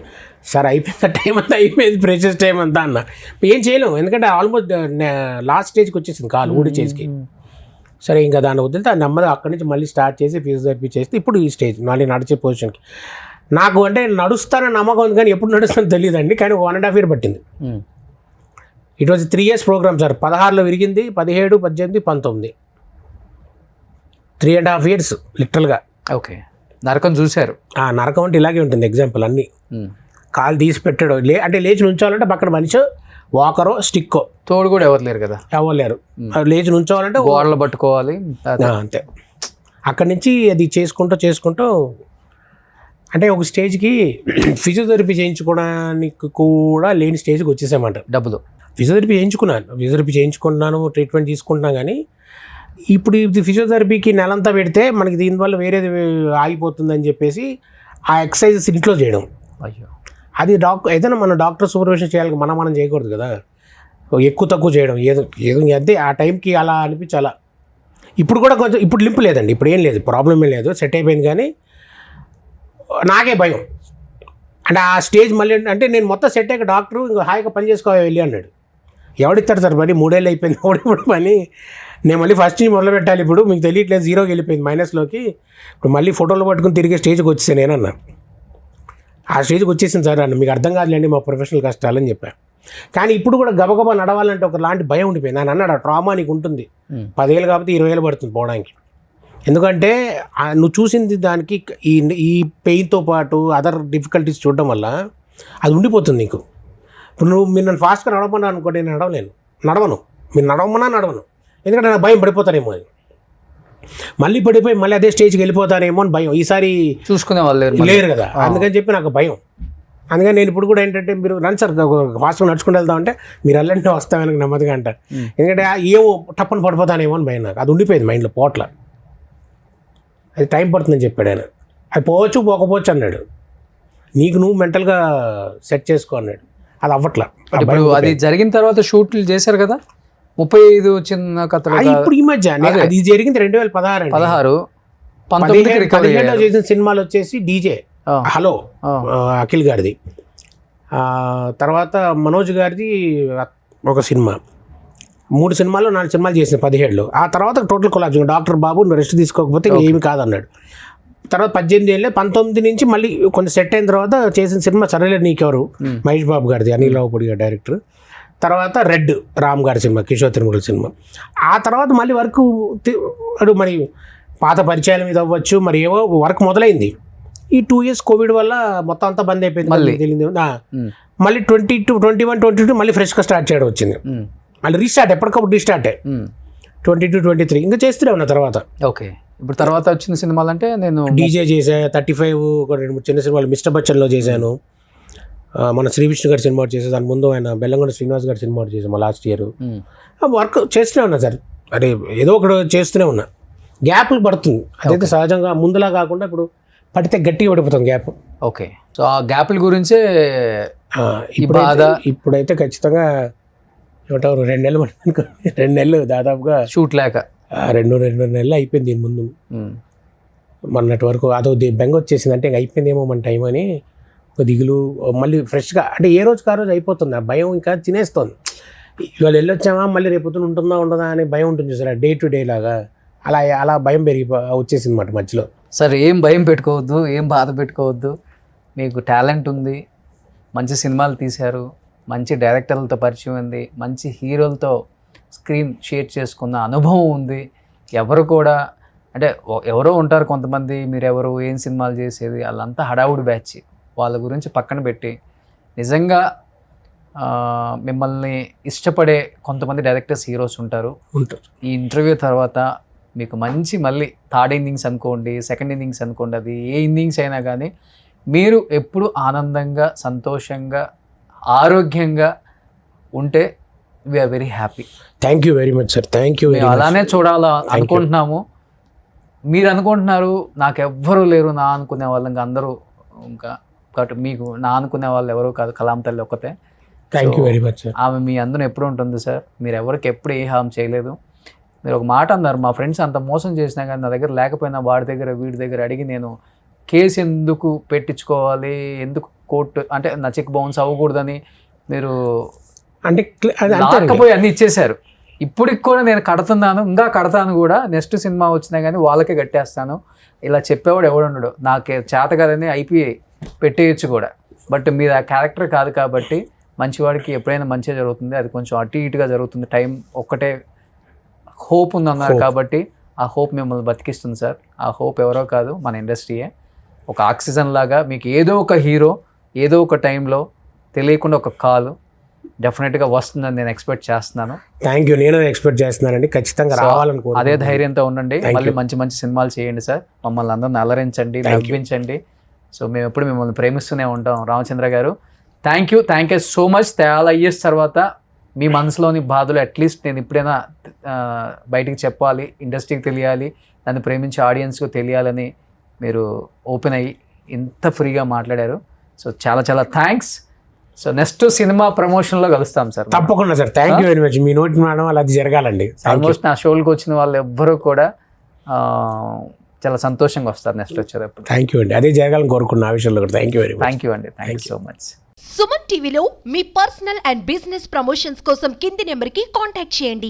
సార్ అయిపోయింది టైం అంతా అయిపోయింది, ప్రెషస్ టైం అంతా అన్న. ఏం చేయలేము ఎందుకంటే ఆల్మోస్ట్ లాస్ట్ స్టేజ్కి వచ్చేసింది కాలు ఊడి స్టేజ్కి. సరే ఇంకా దాన్ని వదిలితే నెమ్మదిగా అక్కడి నుంచి మళ్ళీ స్టార్ట్ చేసి ఫిజియోథెరపీ చేస్తే ఇప్పుడు ఈ స్టేజ్ మళ్ళీ నడిచే పొజిషన్కి. నాకు అంటే నడుస్తానని నమ్మకం ఉంది కానీ ఎప్పుడు నడుస్తానో తెలియదండి. కానీ 1.5 year పట్టింది. It was 3 years program sir. 16లో విరిగింది, 17, 18, 19 3.5 years లిటరల్గా. ఓకే నరకం చూశారు. ఆ నరకం అంటే ఇలాగే ఉంటుంది. ఎగ్జాంపుల్ అన్నీ కాలు తీసి పెట్టాడు అంటే లేచి నుంచోవాలంటే పక్కన మనిషి వాకరో స్టిక్కో తోడు కూడా ఎవరు లేరు కదా, అవ్వలేరు. లేచి నుంచోవాలంటే గోడలు పట్టుకోవాలి అంతే. అక్కడి నుంచి అది చేసుకుంటూ అంటే ఒక స్టేజ్కి ఫిజియోథెరపీ చేయించుకోవడానికి కూడా లేని స్టేజ్కి వచ్చేసామంట. డబ్బులు ఫిజియోథెరపీ చేయించుకుంటున్నాను, ట్రీట్మెంట్ తీసుకుంటున్నాను. కానీ ఇప్పుడు ఇది ఫిజియోథెరపీకి నెలంతా పెడితే మనకి దీనివల్ల వేరేది ఆగిపోతుందని చెప్పేసి ఆ ఎక్సర్సైజెస్ ఇంట్లో చేయడం. అయ్యో, అది ఏదైనా మన డాక్టర్ సూపర్విజన్ చేయాలి, మనం చేయకూడదు కదా. ఎక్కువ తక్కువ చేయడం ఏదో అంతే. ఆ టైంకి అలా అనిపించాలా. ఇప్పుడు కూడా కొంచెం ఇప్పుడు లింపు లేదండి, ఇప్పుడు ఏం లేదు, ప్రాబ్లం ఏం లేదు, సెట్ అయిపోయింది. కానీ నాకే భయం అంటే ఆ స్టేజ్ మళ్ళీ అంటే నేను మొత్తం సెట్ అయ్యాక డాక్టరు ఇంకా హాయిగా పని చేసుకోవాలి వెళ్ళి అన్నాడు. ఎవడిస్తాడు సార్ పని, 3 ఏళ్ళు అయిపోయింది, ఇప్పుడు పని నేను మళ్ళీ ఫస్ట్ నుంచి మొదలు పెట్టాలి. ఇప్పుడు మీకు తెలియట్లేదు, 0కి వెళ్ళిపోయింది మైనస్లోకి. ఇప్పుడు మళ్ళీ ఫోటోలు పట్టుకుని తిరిగే స్టేజ్కి వచ్చేసాను నేనన్నా. ఆ స్టేజ్కి వచ్చేసింది సార్ అన్న, మీకు అర్థం కాదులేండి మా ప్రొఫెషనల్ కష్టాలని చెప్పాను. కానీ ఇప్పుడు కూడా గబగబా నడవాలంటే ఒకలాంటి భయం ఉండిపోయింది. ఆయన అన్నాడు, ఆ ట్రామా నీకు ఉంటుంది, 10 ఏళ్ళు కాబట్టి 20 ఏళ్ళు పడుతుంది పోవడానికి. ఎందుకంటే నువ్వు చూసింది దానికి ఈ పెయిన్తో పాటు అదర్ డిఫికల్టీస్ చూడడం వల్ల అది ఉండిపోతుంది నీకు. ఇప్పుడు మీరు నన్ను ఫాస్ట్గా నడవమన్నా అనుకోండి, నేను నడవను. మీరు నడవను, ఎందుకంటే నా భయం పడిపోతానేమో అని. మళ్ళీ పడిపోయి మళ్ళీ అదే స్టేజ్కి వెళ్ళిపోతానేమో అని భయం. ఈసారి చూసుకునే వాళ్ళు లేరు కదా, అందుకని చెప్పి నాకు భయం. అందుకని నేను ఇప్పుడు కూడా ఏంటంటే, మీరు రండి సార్ ఫాస్ట్గా నడుచుకుంటూ వెళ్తామంటే మీరు వెళ్ళంటే వస్తామని నెమ్మదిగా అంటారు. ఎందుకంటే ఏమో టప్పని పడిపోతానేమో అని భయం నాకు. అది ఉండిపోయింది మైండ్లో పోట్ల. అది టైం పడుతుందని చెప్పాడు ఆయన. అది పోకపోవచ్చు అన్నాడు. నీకు నువ్వు మెంటల్గా సెట్ చేసుకో అన్నాడు. అది అవ్వట్లా. ఇప్పుడు అది జరిగిన తర్వాత షూట్లు చేశారు కదా, 35 చిన్న కథలు. ఇప్పుడు ఈ మధ్య అది జరిగింది 2016 19 చేసిన సినిమాలు వచ్చేసి డీజే హలో అఖిల్ గారిది, తర్వాత మనోజ్ గారిది ఒక సినిమా, 3 సినిమాలు 4 సినిమాలు చేసిన 17లో. ఆ తర్వాత టోటల్ కొలాబ్స్. డాక్టర్ బాబు నువ్వు రెస్ట్ తీసుకోకపోతే ఏమి కాదన్నాడు. తర్వాత 18 ఏళ్ళే 19 నుంచి మళ్ళీ కొంచెం సెట్ అయిన తర్వాత చేసిన సినిమా సరేలే నీకెవరు, మహేష్ బాబు గారిది, అనిల్ రావుపూడి గారి డైరెక్టర్. తర్వాత రెడ్ రామ్ గారి సినిమా, కిషోర్ తిరుమల సినిమా. ఆ తర్వాత మళ్ళీ వర్క్ మరి పాత పరిచయాల మీద అవ్వచ్చు, మరి ఏవో వర్క్ మొదలైంది. ఈ 2 years కోవిడ్ వల్ల మొత్తం అంతా బంద్ అయిపోయింది. మళ్ళీ 22, 21, 22 మళ్ళీ ఫ్రెష్గా స్టార్ట్ చేయడం వచ్చింది. మళ్ళీ రీస్టార్ట్, ఎప్పటికప్పుడు రీస్టార్టే. 22, 23 ఇంకా చేస్తూనే ఉన్నా తర్వాత. ఓకే, ఇప్పుడు తర్వాత వచ్చిన సినిమాలు అంటే నేను డీజే చేసా, 35 ఒక 2-3 చిన్న సినిమాలు, మిస్టర్ బచ్చన్లో చేశాను, మన శ్రీ విష్ణు గారి సినిమా చేసే, దాని ముందు ఆయన బెల్లంకొండ శ్రీనివాస్ గారి సినిమా చేసాము లాస్ట్ ఇయర్. వర్క్ చేస్తూనే ఉన్నా సార్, అదే ఏదో ఒకటి చేస్తూనే ఉన్నా. గ్యాప్లు పడుతుంది, అదైతే సహజంగా. ముందులా కాకుండా ఇప్పుడు పడితే గట్టిగా పడిపోతాం గ్యాప్. ఓకే, సో ఆ గ్యాప్ల గురించే ఇప్పుడైతే ఖచ్చితంగా ఏమంటారు 2 నెలలు పడుతుంది, 2 నెలలు దాదాపుగా షూట్ లేక 2 నెలలు అయిపోయింది. దీని ముందు మొన్నటి వరకు అదో బెంగ వచ్చేసింది, అంటే ఇంక అయిపోయిందేమో మన టైం అని ఒక దిగులు. మళ్ళీ ఫ్రెష్గా అంటే ఏ రోజుకి ఆ రోజు అయిపోతుంది. ఆ భయం ఇంకా తినేస్తుంది. ఇవాళ వెళ్ళొచ్చామా మళ్ళీ రేపొద్దున ఉంటుందా ఉండదా అనే భయం ఉంటుంది చూసారా, డే టు డే లాగా. అలా భయం వచ్చేసింది అన్నమాట మధ్యలో. సార్ ఏం భయం పెట్టుకోవద్దు, ఏం బాధ పెట్టుకోవద్దు. మీకు టాలెంట్ ఉంది, మంచి సినిమాలు తీశారు, మంచి డైరెక్టర్లతో పరిచయం ఉంది, మంచి హీరోలతో స్క్రీన్ షేర్ చేసుకున్న అనుభవం ఉంది. ఎవరు కూడా అంటే ఎవరో ఉంటారు కొంతమంది, మీరెవరు, ఏం సినిమాలు చేసేది, వాళ్ళంతా హడావుడి బ్యాచ్. వాళ్ళ గురించి పక్కన పెట్టి నిజంగా మిమ్మల్ని ఇష్టపడే కొంతమంది డైరెక్టర్స్, హీరోస్ ఉంటారు. ఈ ఇంటర్వ్యూ తర్వాత మీకు మంచి మళ్ళీ 3rd innings అనుకోండి, 2nd innings అనుకోండి, అది ఏ ఇన్నింగ్స్ అయినా కానీ మీరు ఎప్పుడు ఆనందంగా, సంతోషంగా, ఆరోగ్యంగా ఉంటే we are very happy. Thank you very much sir, thank you. అలానే చూడాలా అనుకుంటున్నాము. మీరు అనుకుంటున్నారు నాకు ఎవ్వరూ లేరు, నా అనుకునే వాళ్ళు ఇంకా అందరూ, ఇంకా కాబట్టి మీకు నా అనుకునే వాళ్ళు ఎవరూ కాదు, కలాం తల్లి ఒక్కతే. Thank you very much sir. ఆమె మీ అందరూ ఎప్పుడు ఉంటుంది సార్. మీరు ఎవరికి ఎప్పుడు ఏ హామ్ చేయలేదు. మీరు ఒక మాట అన్నారు, మా ఫ్రెండ్స్ అంత మోసం చేసినా కానీ నా దగ్గర లేకపోయినా వాడి దగ్గర వీడి దగ్గర అడిగి నేను కేసు ఎందుకు పెట్టించుకోవాలి, ఎందుకు కోర్టు అంటే నా చెక్ బౌన్స్ అవ్వకూడదని మీరు అంటే లేకపోయి అన్నీ ఇచ్చేశారు. ఇప్పటికి కూడా నేను కడుతున్నాను, ఇంకా కడతాను కూడా, నెక్స్ట్ సినిమా వచ్చినా కానీ వాళ్ళకే కట్టేస్తాను. ఇలా చెప్పేవాడు ఎవడుండడు. నాకు చేత కదని ఐపీఐ పెట్టేయచ్చు కూడా. బట్ మీరు ఆ క్యారెక్టర్ కాదు కాబట్టి మంచివాడికి ఎప్పుడైనా మంచిగా జరుగుతుంది. అది కొంచెం అటు ఇటుగా జరుగుతుంది. టైం ఒక్కటే హోప్ ఉందన్నారు కాబట్టి ఆ హోప్ మిమ్మల్ని బతికిస్తుంది సార్. ఆ హోప్ ఎవరో కాదు, మన ఇండస్ట్రీయే. ఒక ఆక్సిజన్ లాగా మీకు ఏదో ఒక హీరో ఏదో ఒక టైంలో తెలియకుండా ఒక కాల్ డెఫినెట్గా వస్తుందని నేను ఎక్స్పెక్ట్ చేస్తున్నాను. థ్యాంక్ యూ, నేను ఎక్స్పెక్ట్ చేస్తున్నానండి, ఖచ్చితంగా రావాలని కోరుకుంటున్నాను. అదే ధైర్యంతో ఉండండి, మళ్ళీ మంచి మంచి సినిమాలు చేయండి సార్, మమ్మల్ని అందరిని అలరించండి, నవ్వించండి. సో మేము ఎప్పుడు మిమ్మల్ని ప్రేమిస్తూనే ఉంటాం రామచంద్ర గారు. Thank you so much. చాలా ఇయర్స్ తర్వాత మీ మనసులోని బాధలు అట్లీస్ట్ నేను ఇప్పుడైనా బయటికి చెప్పాలి, ఇండస్ట్రీకి తెలియాలి, నన్ను ప్రేమించే ఆడియన్స్కు తెలియాలని మీరు ఓపెన్ అయ్యి ఇంత ఫ్రీగా మాట్లాడారు. సో చాలా థ్యాంక్స్. సో నెక్స్ట్ సినిమా ప్రమోషన్లో కలుస్తాం సార్. తప్పకుండా sir, thank you very much. మీ నోటి మేడం అలా అది జరగాలండి. ఆల్మోస్ట్ నా షోలకు వచ్చిన వాళ్ళు ఎవ్వరూ కూడా చాలా సంతోషంగా వస్తారు నెక్స్ట్ వచ్చేటప్పుడు. థ్యాంక్ యూ అండి, అదే జరగాలని కోరుకున్న ఆ విషయంలో కూడా thank you very much. Thank you అండి, thank you so much. Suman టీవీలో మీ పర్సనల్ అండ్ బిజినెస్ ప్రమోషన్స్ కోసం కింది నెంబర్కి కాంటాక్ట్ చేయండి.